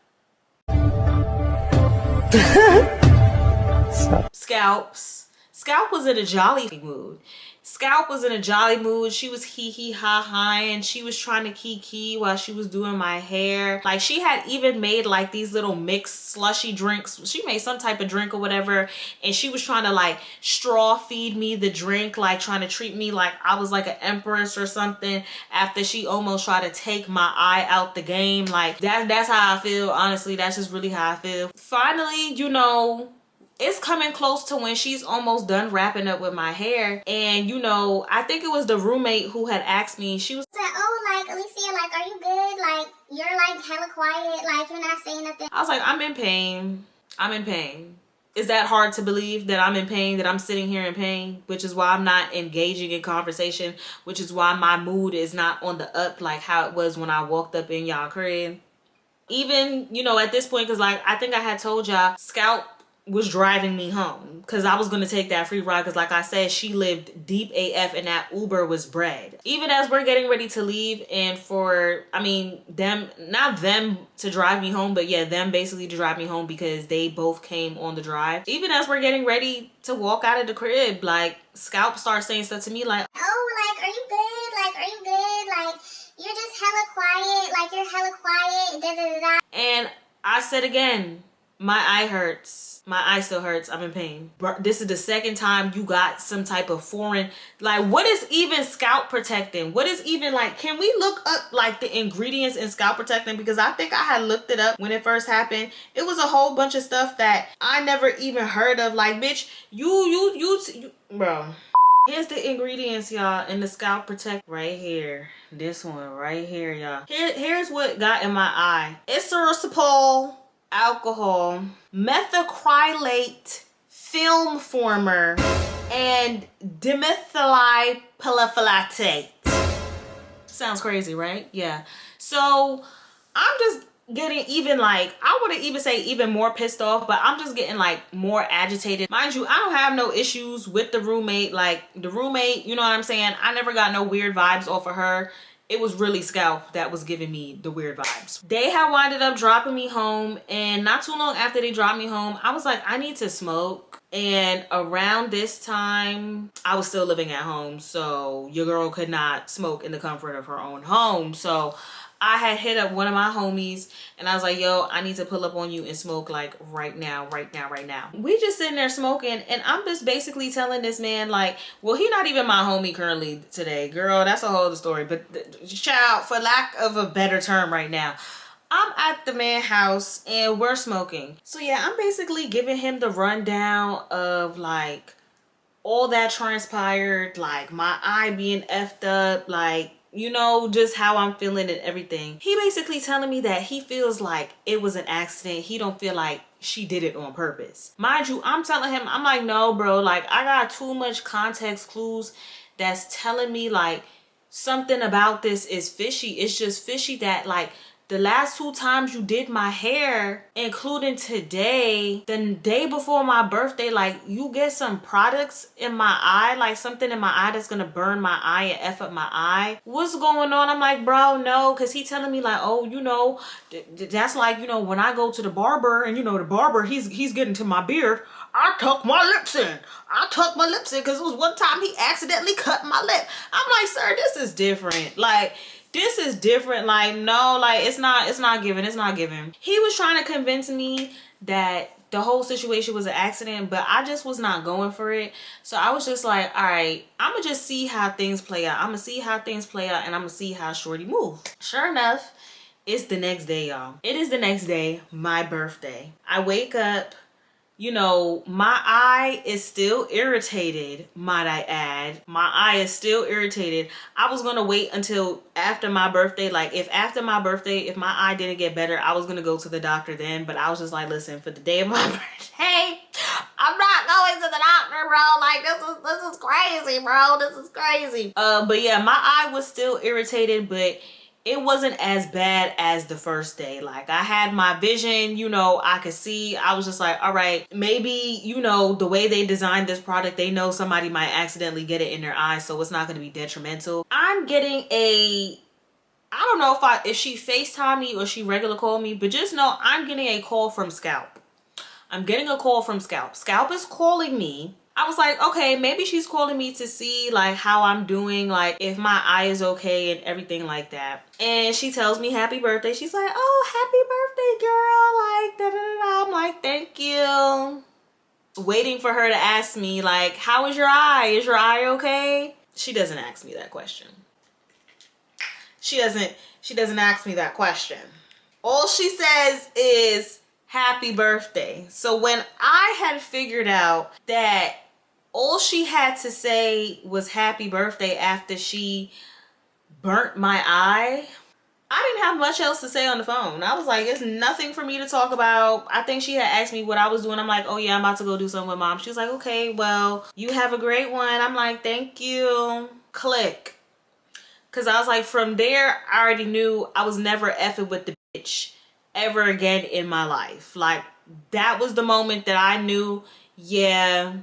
Scalp's. Scalp was in a jolly mood. Scalp was in a jolly mood. She was hee ha ha and she was trying to kiki while she was doing my hair. Like she had even made like these little mixed slushy drinks. She made some type of drink or whatever, and she was trying to like straw feed me the drink, like trying to treat me like I was like an empress or something, after she almost tried to take my eye out the game. Like that's how I feel, honestly. That's just really how I feel. Finally, you know, it's coming close to when she's almost done wrapping up with my hair. And you know, I think it was the roommate who had asked me, she was like, oh, like Alicia, like are you good? Like you're like hella quiet, like you're not saying nothing. I was like, I'm in pain. I'm in pain. Is that hard to believe that I'm in pain, that I'm sitting here in pain, which is why I'm not engaging in conversation, which is why my mood is not on the up like how it was when I walked up in y'all crib. Even, you know, at this point, because like I think I had told y'all, Scout was driving me home because I was going to take that free ride because like I said, she lived deep AF and that Uber was bread. Even as we're getting ready to leave and for, I mean, them, not them to drive me home, but yeah, them basically to drive me home because they both came on the drive. Even as we're getting ready to walk out of the crib, like Scout starts saying stuff to me like, oh, like, are you good? Like, are you good? Like, you're just hella quiet. Like, you're hella quiet. Da da da da. And I said again, my eye hurts. My eye still hurts. I'm in pain. This is the second time you got some type of foreign, like what is even scalp protectant? What is even like, can we look up like the ingredients in scalp protectant? Because I think I had looked it up when it first happened. It was a whole bunch of stuff that I never even heard of. Like, bitch, you bro. Here's the ingredients, y'all, in the scalp protect right here. This one right here, y'all. Here's what got in my eye. It's erythritol, alcohol, methacrylate, film former, and dimethylpalafolate. Sounds crazy, right? Yeah. So I'm just getting even like, I wouldn't even say even more pissed off, but I'm just getting like more agitated. Mind you, I don't have no issues with the roommate. Like the roommate, you know what I'm saying? I never got no weird vibes off of her. It was really Scalp that was giving me the weird vibes. They had winded up dropping me home, and not too long after they dropped me home, I was like, I need to smoke. And around this time, I was still living at home, so your girl could not smoke in the comfort of her own home. So I had hit up one of my homies and I was like, yo, I need to pull up on you and smoke like right now. We just sitting there smoking, and I'm just basically telling this man like, well, he not even my homie currently today. Girl, that's a whole other story. But child, for lack of a better term right now, I'm at the man's house and we're smoking. So yeah, I'm basically giving him the rundown of like all that transpired, like my eye being effed up, like, you know, just how I'm feeling and everything. He basically telling me that he feels like it was an accident. He don't feel like she did it on purpose. Mind you, I'm telling him, I'm like, no, bro, like I got too much context clues that's telling me like something about this is fishy. It's just fishy that like the last 2 times you did my hair, including today, the day before my birthday, like you get some products in my eye, like something in my eye that's gonna burn my eye and F up my eye. What's going on? I'm like, bro, no, because he telling me like, oh, you know, that's like, you know, when I go to the barber and, you know, the barber, he's getting to my beard, I tuck my lips in. Because it was one time he accidentally cut my lip. I'm like, sir, this is different. Like, this is different. Like, no, like it's not giving. He was trying to convince me that the whole situation was an accident, but I just was not going for it. So I was just like, all right, I'm gonna just see how things play out. And I'm gonna see how shorty move. Sure enough, it's the next day, y'all. It is the next day, my birthday. I wake up. You know, my eye is still irritated, might I add. My eye is still irritated. I was gonna wait until after my birthday. Like if after my birthday, if my eye didn't get better, I was gonna go to the doctor then. But I was just like, listen, for the day of my birthday, I'm not going to the doctor, bro. Like this is crazy, bro. This is crazy. But yeah, my eye was still irritated, but it wasn't as bad as the first day. Like I had my vision, you know, I could see. I was just like, all right, maybe, you know, the way they designed this product, they know somebody might accidentally get it in their eye, so it's not going to be detrimental. I'm getting I don't know if she FaceTime me or she regular call me, but just know I'm getting a call from Scalp. I'm getting a call from Scalp. Scalp is calling me. I was like, okay, maybe she's calling me to see like how I'm doing, like if my eye is okay and everything like that. And she tells me happy birthday. She's like, oh, happy birthday, girl. Like, da da da. I'm like, thank you. Waiting for her to ask me like, how is your eye? Is your eye okay? She doesn't ask me that question. She doesn't ask me that question. All she says is happy birthday. So when I had figured out that all she had to say was happy birthday after she burnt my eye, I didn't have much else to say on the phone. I was like, it's nothing for me to talk about. I think she had asked me what I was doing. I'm like, oh yeah, I'm about to go do something with mom. She was like, okay, well, you have a great one. I'm like, thank you. Click. Cause I was like, from there, I already knew I was never effing with the bitch ever again in my life. Like, that was the moment that I knew, yeah,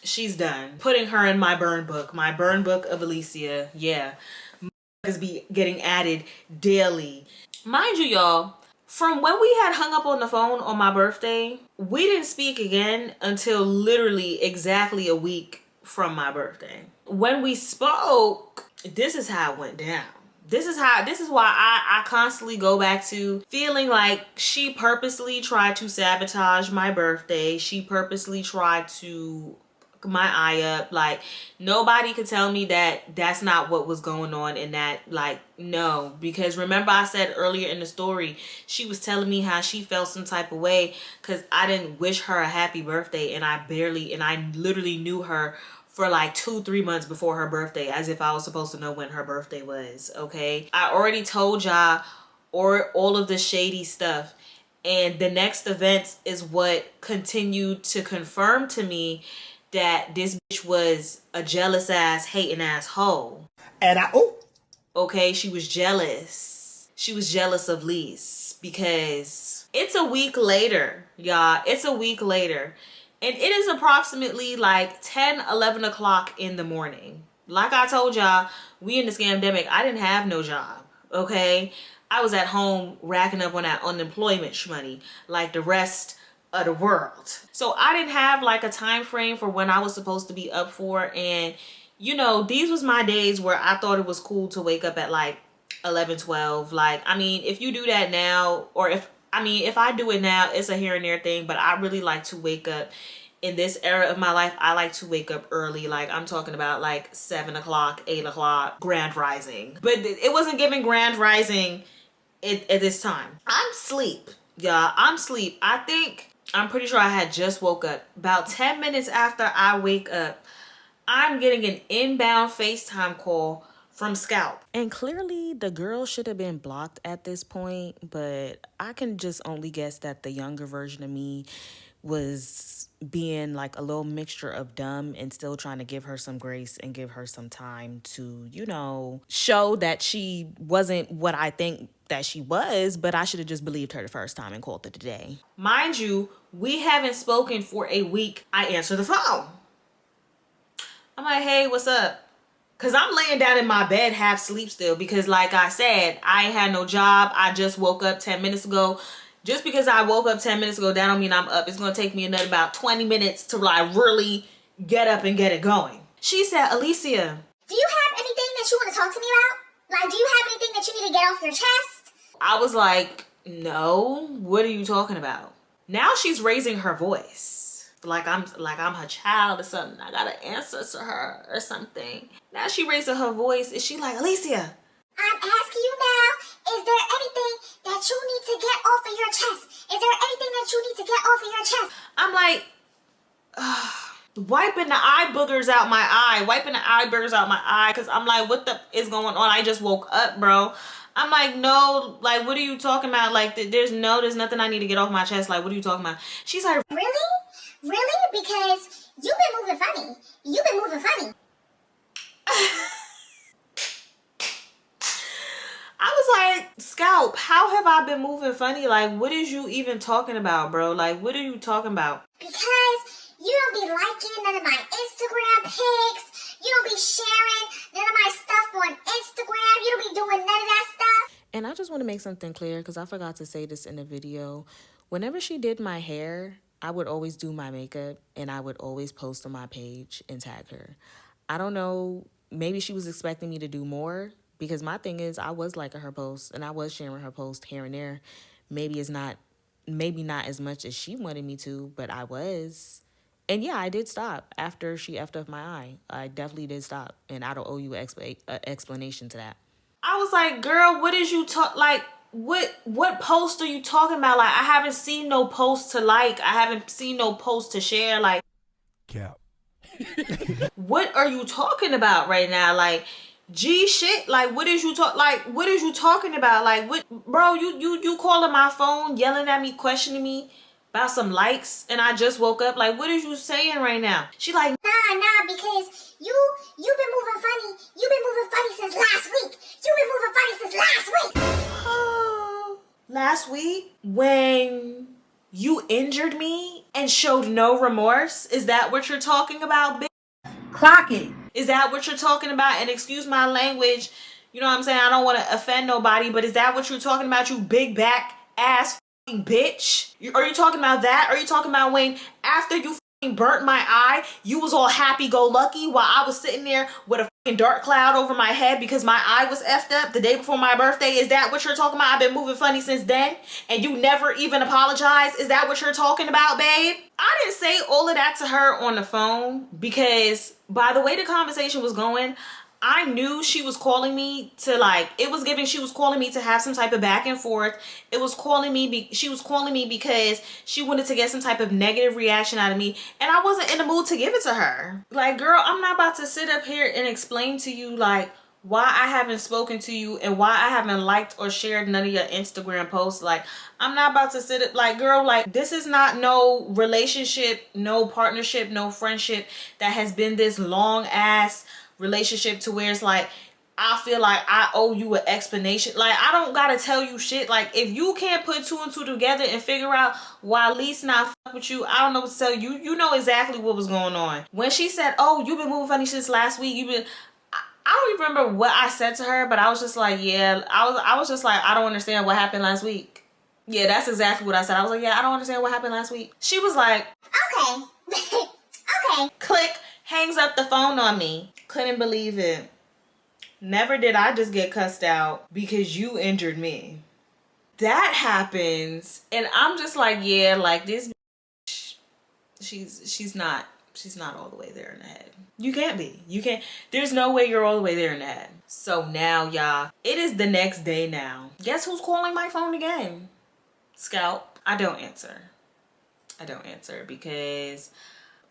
she's done. Putting her in my burn book of Alicia. Yeah, is be getting added daily. Mind you, y'all, from when we had hung up on the phone on my birthday, we didn't speak again until literally exactly a week from my birthday. When we spoke, this is how it went down. This is why I constantly go back to feeling like she purposely tried to sabotage my birthday. She purposely tried to my eye up. Like, nobody could tell me that that's not what was going on in that. Like, no, because remember I said earlier in the story, she was telling me how she felt some type of way because I didn't wish her a happy birthday, and I literally knew her for like 2-3 months before her birthday, as if I was supposed to know when her birthday was. Okay, I already told y'all or all of the shady stuff, and the next events is what continued to confirm to me that this bitch was a jealous ass, hating ass hoe. And Okay, she was jealous. She was jealous of Lise because it's a week later, y'all. It's a week later. And it is approximately like 10-11 o'clock in the morning. Like I told y'all, we in the scamdemic. I didn't have no job, okay? I was at home racking up on that unemployment money like the rest of the world. So I didn't have like a time frame for when I was supposed to be up for. And you know, these was my days where I thought it was cool to wake up at like 11-12. Like, I mean, if you do that now, or if I do it now, it's a here and there thing, but I really like to wake up in this era of my life. I like to wake up early. Like, I'm talking about like 7 o'clock, 8 o'clock, grand rising. But it wasn't giving grand rising at this time. I'm sleep, y'all. I'm sleep. I'm pretty sure I had just woke up. About 10 minutes after I wake up, I'm getting an inbound FaceTime call from Scout. And clearly the girl should have been blocked at this point, but I can just only guess that the younger version of me was being like a little mixture of dumb and still trying to give her some grace and give her some time to, you know, show that she wasn't what I think that she was, but I should have just believed her the first time and called it a day. Mind you, we haven't spoken for a week. I answer the phone. I'm like, hey, what's up? Because I'm laying down in my bed half asleep still because like I said, I ain't had no job. I just woke up 10 minutes ago. Just because I woke up 10 minutes ago, that don't mean I'm up. It's going to take me another about 20 minutes to like really get up and get it going. She said, Alicia, do you have anything that you want to talk to me about? Like, do you have anything that you need to get off your chest? I was like, no, what are you talking about? Now she's raising her voice. Like I'm her child or something. I gotta answer to her or something. Now she raising her voice. Is she like, Alicia? I'm asking you now, is there anything that you need to get off of your chest? Is there anything that you need to get off of your chest? I'm like, wiping the eye boogers out my eye. Wiping the eye boogers out my eye. Because I'm like, what the is going on? I just woke up, bro. I'm like, no, like, what are you talking about? Like, there's nothing I need to get off my chest. Like, what are you talking about? She's like, really? Really? Because you've been moving funny. You've been moving funny. I was like, Scalp, how have I been moving funny? Like, what is you even talking about, bro? Like, what are you talking about? Because you don't be liking none of my Instagram pics. You don't be sharing none of my stuff on Instagram. You don't be doing none of that stuff. And I just want to make something clear because I forgot to say this in the video. Whenever she did my hair, I would always do my makeup and I would always post on my page and tag her. I don't know, maybe she was expecting me to do more because my thing is I was liking her posts and I was sharing her post here and there. Maybe not as much as she wanted me to, but I was. And yeah, I did stop after she effed up my eye. I definitely did stop, and I don't owe you an explanation to that. I was like, girl, what is you like? What post are you talking about? Like, I haven't seen no post to like. I haven't seen no post to share. Like, Cap. what are you talking about right now? Like, G shit, like what is you talking about? Like what, bro, you calling my phone, yelling at me, questioning me about some likes, and I just woke up. Like what is you saying right now? She like, Nah, because you've been moving funny. You've been moving funny since last week. You've been moving funny since last week. last week when you injured me and showed no remorse? Is that what you're talking about, bitch? Clock it. Is that what you're talking about? And excuse my language, you know what I'm saying? I don't want to offend nobody, but is that what you're talking about, you big back ass fucking bitch? Are you talking about that? Are you talking about when after you fucking burnt my eye, you was all happy-go-lucky while I was sitting there with a fucking dark cloud over my head because my eye was effed up the day before my birthday? Is that what you're talking about? I've been moving funny since then and you never even apologized? Is that what you're talking about, babe? I didn't say all of that to her on the phone because by the way the conversation was going, I knew she was calling me to like, it was giving, she was calling me to have some type of back and forth. It was calling me, she was calling me because she wanted to get some type of negative reaction out of me. And I wasn't in the mood to give it to her. Like, girl, I'm not about to sit up here and explain to you like why I haven't spoken to you and why I haven't liked or shared none of your Instagram posts. Like, I'm not about to sit up like, girl, like this is not no relationship, no partnership, no friendship that has been this long ass relationship to where it's like I feel like I owe you an explanation. Like I don't gotta tell you shit. Like if you can't put two and two together and figure out why Lee's not fuck with you, I don't know what to tell you. You know exactly what was going on. When she said, oh, you've been moving funny since last week, you've been, I don't even remember what I said to her, but I was just like, yeah, I was just like, I don't understand what happened last week. Yeah, that's exactly what I said. I was like, yeah, I don't understand what happened last week. She was like, Okay. Okay. click, hangs up the phone on me. Couldn't believe it. Never did I just get cussed out because you injured me. That happens and I'm just like, yeah, like this bitch, she's not all the way there in the head. You can't be. You can't. There's no way you're all the way there in the head. So now, y'all, it is the next day now. Guess who's calling my phone again? Scalp. I don't answer. I don't answer because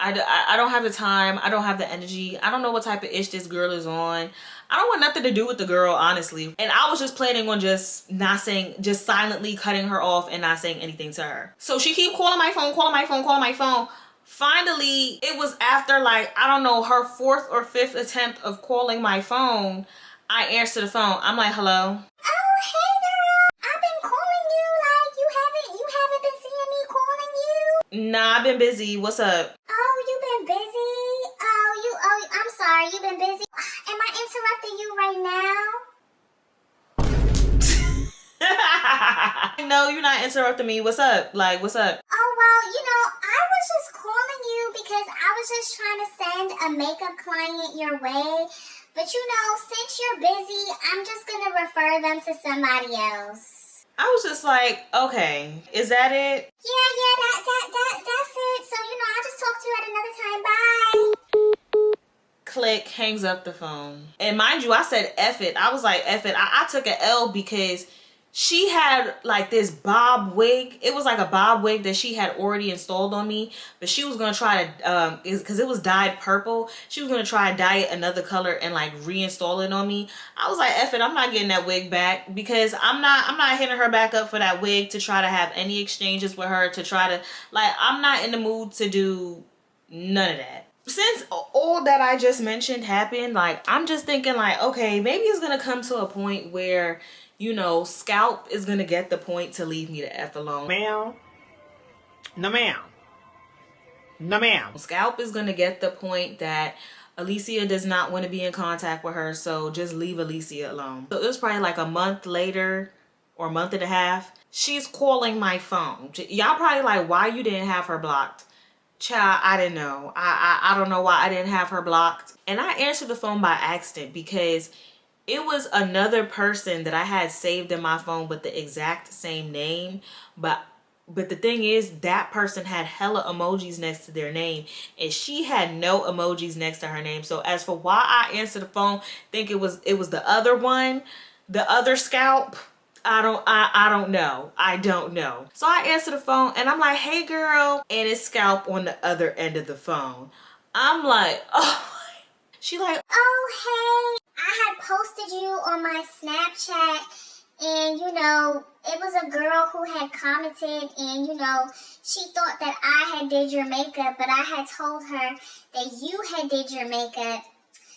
I don't have the time. I don't have the energy. I don't know what type of ish this girl is on. I don't want nothing to do with the girl, honestly. And I was just planning on just not saying, just silently cutting her off and not saying anything to her. So she keep calling my phone, calling my phone, calling my phone. Finally, it was after like, I don't know, her 4th or 5th attempt of calling my phone, I answered the phone. I'm like, hello? Oh, hey girl. I've been calling you like you haven't been seeing me calling you? Nah, I've been busy. What's up? Oh, you've been busy? Oh, I'm sorry, you've been busy. Am I interrupting you right now? No, you're not interrupting me. What's up? Like, what's up? Oh, well, I was just calling you because I was just trying to send a makeup client your way. But since you're busy, I'm just gonna refer them to somebody else. I was just like, okay, is that it? Yeah, that's it. So, I'll just talk to you at another time. Bye. Click, hangs up the phone. And mind you, I said F it. I was like, F it. I took an L because she had like this bob wig. It was like a bob wig that she had already installed on me, but she was gonna try to because it was dyed purple, she was gonna try to dye it another color and like reinstall it on me. I was like, F it, I'm not getting that wig back because I'm not hitting her back up for that wig to try to have any exchanges with her, to try to, like, I'm not in the mood to do none of that. Since all that I just mentioned happened, like, I'm just thinking like, okay, maybe it's gonna come to a point where, Scalp is gonna get the point to leave me the F alone. Ma'am. No, ma'am. No, ma'am. Scalp is gonna get the point that Alicia does not want to be in contact with her, so just leave Alicia alone. So it was probably like a month later or a month and a half. She's calling my phone. Y'all probably like, why you didn't have her blocked? Child, I didn't know. I don't know why I didn't have her blocked. And I answered the phone by accident because it was another person that I had saved in my phone with the exact same name. But the thing is, that person had hella emojis next to their name and she had no emojis next to her name. So as for why I answered the phone, think it was the other one, the other Scalp, I don't know. I don't know. So I answer the phone and I'm like, hey girl, and it's Scalp on the other end of the phone. I'm like, oh. She like, oh, hey, I had posted you on my Snapchat, and you know, it was a girl who had commented, and you know, she thought that I had did your makeup, but I had told her that you had did your makeup.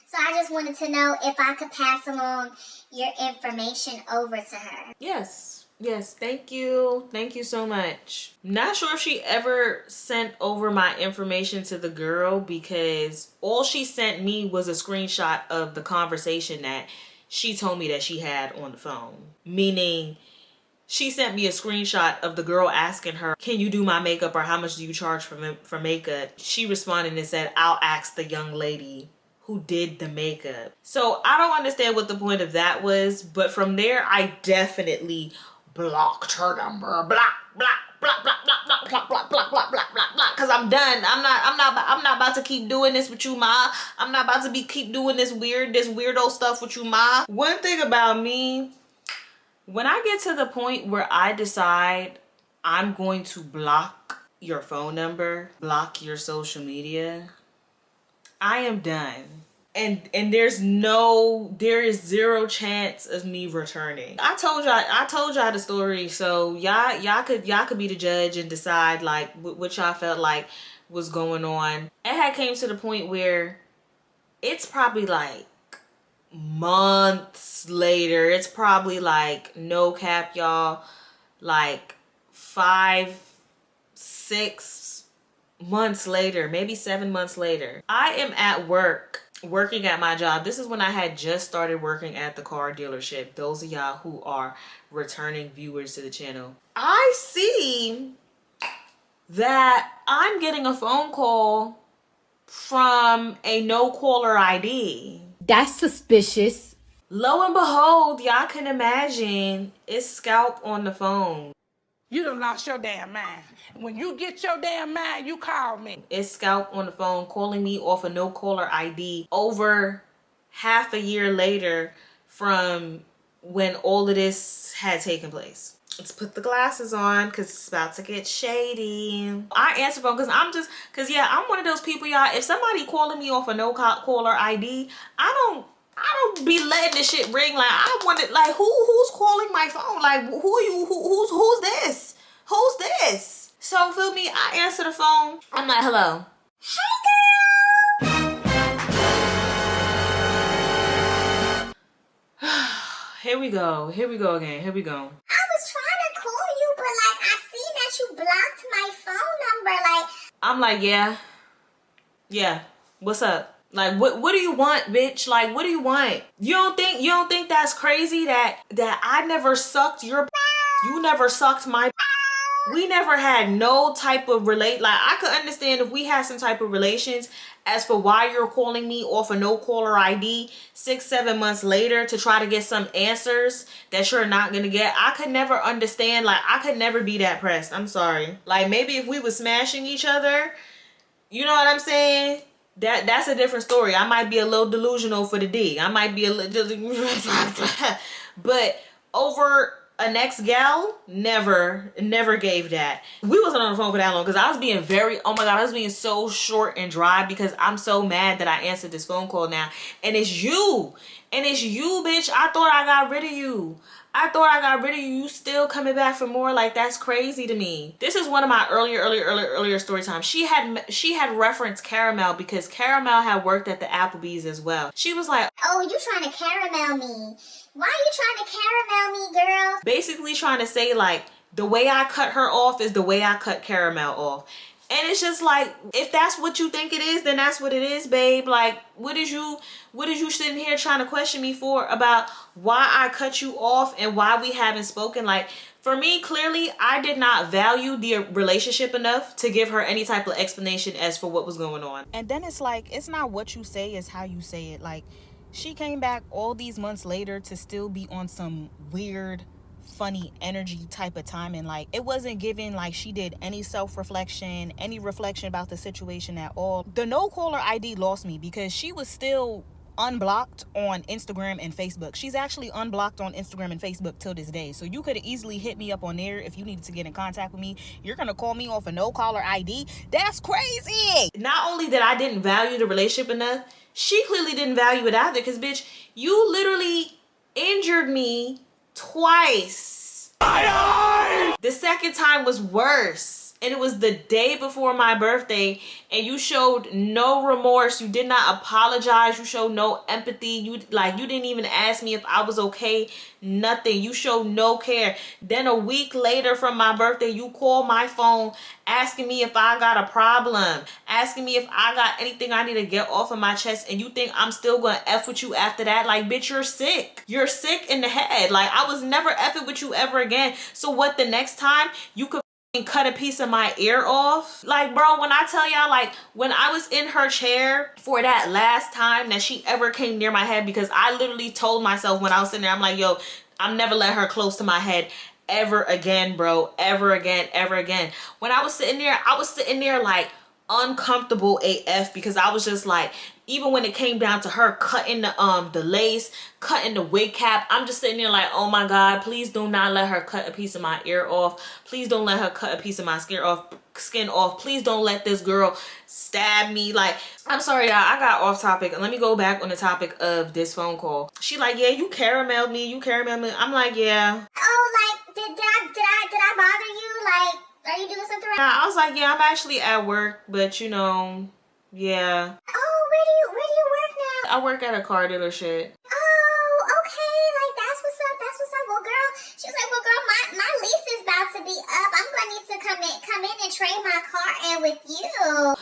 So I just wanted to know if I could pass along your information over to her. Yes. Yes, thank you. Thank you so much. Not sure if she ever sent over my information to the girl, because all she sent me was a screenshot of the conversation that she told me that she had on the phone. Meaning, she sent me a screenshot of the girl asking her, can you do my makeup, or how much do you charge for makeup? She responded and said, I'll ask the young lady who did the makeup. So I don't understand what the point of that was, but from there I definitely blocked her number. Block, block, block, block, block, block, block, block, block, block, block, block, block. Cause I'm done. I'm not about to keep doing this with you, Ma. I'm not about to keep doing this weirdo stuff with you, Ma. One thing about me, when I get to the point where I decide I'm going to block your phone number, block your social media, I am done. And there is zero chance of me returning. I told y'all the story, so y'all could be the judge and decide like what y'all felt like was going on. It had came to the point where it's probably like months later. It's probably like, no cap, y'all, like 5, 6 months later, maybe 7 months later. I am at work, working at my job. This is when I had just started working at the car dealership. Those of y'all who are returning viewers to the channel, I see that I'm getting a phone call from a no caller ID. That's suspicious. Lo and behold, y'all can imagine, it's Scalp on the phone. You done lost your damn mind. When you get your damn mind, you call me. It's Scalp on the phone calling me off a no caller ID over half a year later from when all of this had taken place. Let's put the glasses on because it's about to get shady. I answer phone because I'm one of those people, y'all. If somebody calling me off a no caller ID, I don't be letting this shit ring. Like, I want it, like, who's calling my phone? Like, who are you? Who's this? Who's this? So, feel me? I answer the phone. I'm like, hello. Hey, girl! Here we go. Here we go again. Here we go. I was trying to call you, but like, I seen that you blocked my phone number. Like, I'm like, yeah. What's up? Like, what do you want, bitch? Like, what do you want? You don't think that's crazy that I never sucked your, you never sucked my, we never had no type of like, I could understand if we had some type of relations. As for why you're calling me off a no caller ID 6-7 months later to try to get some answers that you're not gonna get, I could never understand. Like, I could never be that pressed. I'm sorry. Like, maybe if we were smashing each other, you know what I'm saying? That's a different story. I might be a little delusional for the D. I might be a little, but over an ex-gal, never gave that. We wasn't on the phone for that long because I was being oh my God, I was being so short and dry because I'm so mad that I answered this phone call now. And it's you. And it's you, bitch. I thought I got rid of you. You still coming back for more? Like, that's crazy to me. This is one of my earlier story time. She had referenced Caramel because Caramel had worked at the Applebee's as well. She was like, oh, you trying to caramel me? Why are you trying to caramel me, girl? basically trying to say like, the way I cut her off is the way I cut Caramel off. And it's just like, if that's what you think it is, then that's what it is, babe. Like, what is you sitting here trying to question me for about why I cut you off and why we haven't spoken? Like, for me, clearly, I did not value the relationship enough to give her any type of explanation as for what was going on. And then it's like, it's not what you say, it's how you say it. Like, she came back all these months later to still be on some weird, funny energy type of time, and like, it wasn't giving like she did any self-reflection, any reflection about the situation at all. The no caller ID lost me because she was still unblocked on Instagram and Facebook. She's actually unblocked on Instagram and Facebook till this day. So you could have easily hit me up on there if you needed to get in contact with me. You're gonna call me off a no caller ID? That's crazy. Not only that I didn't value the relationship enough, she clearly didn't value it either, because bitch, you literally injured me twice. The second time was worse. And it was the day before my birthday, and you showed no remorse. You did not apologize. You showed no empathy. You didn't even ask me if I was okay. Nothing. You showed no care. Then a week later from my birthday, you call my phone asking me if I got a problem, asking me if I got anything I need to get off of my chest, and you think I'm still gonna F with you after that? Like, bitch, you're sick. You're sick in the head. Like, I was never F'ing with you ever again. So what, the next time you could cut a piece of my ear off? Like, bro, when I tell y'all, like, when I was in her chair for that last time that she ever came near my head, because I literally told myself when I was sitting there, I'm like, yo, I'm never letting her close to my head ever again, bro. Ever again, ever again. When I was sitting there like uncomfortable AF, because I was just like, even when it came down to her cutting the lace, cutting the wig cap, I'm just sitting there like, oh my God, please do not let her cut a piece of my ear off. Please don't let her cut a piece of my skin off. Please don't let this girl stab me. Like, I'm sorry, y'all, I got off topic. Let me go back on the topic of this phone call. She like, yeah, you caramelled me. I'm like, yeah. Oh, like, did I bother you? Like, are you doing something right? I was like, yeah, I'm actually at work, but you know, yeah. Oh, where do you work now? I work at a car dealership. Oh, okay, like, that's what's up. Well, girl, she was like, well, girl, my lease is about to be up. I'm gonna need to come in and trade my car in with you.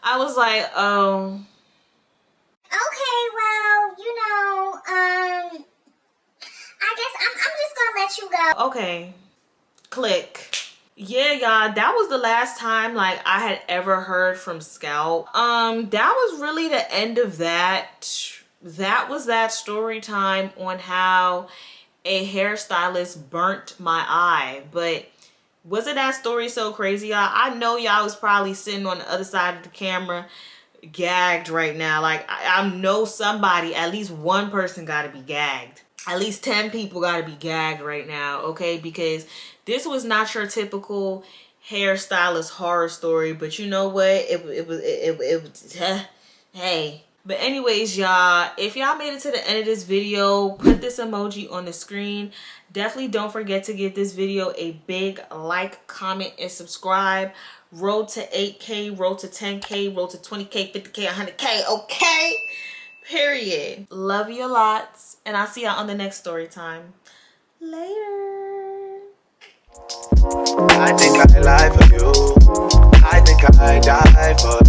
I was like, oh. Okay, well, you know, I guess I'm just gonna let you go. Okay. Click. Yeah, y'all, that was the last time like I had ever heard from Scout. That was really the end of that. That was that story time on how a hairstylist burnt my eye. But wasn't that story so crazy, y'all? I know y'all was probably sitting on the other side of the camera gagged right now. Like, I know somebody, at least one person gotta be gagged. At least 10 people gotta be gagged right now, okay? Because this was not your typical hairstylist horror story. But you know what? It was hey. But anyways, y'all, if y'all made it to the end of this video, put this emoji on the screen. Definitely don't forget to give this video a big like, comment, and subscribe. Road to 8K, road to 10K, road to 20K, 50K, 100K, okay? Period. Love you lots, and I'll see y'all on the next story time. Later. I think I lie for you. I think I die for you.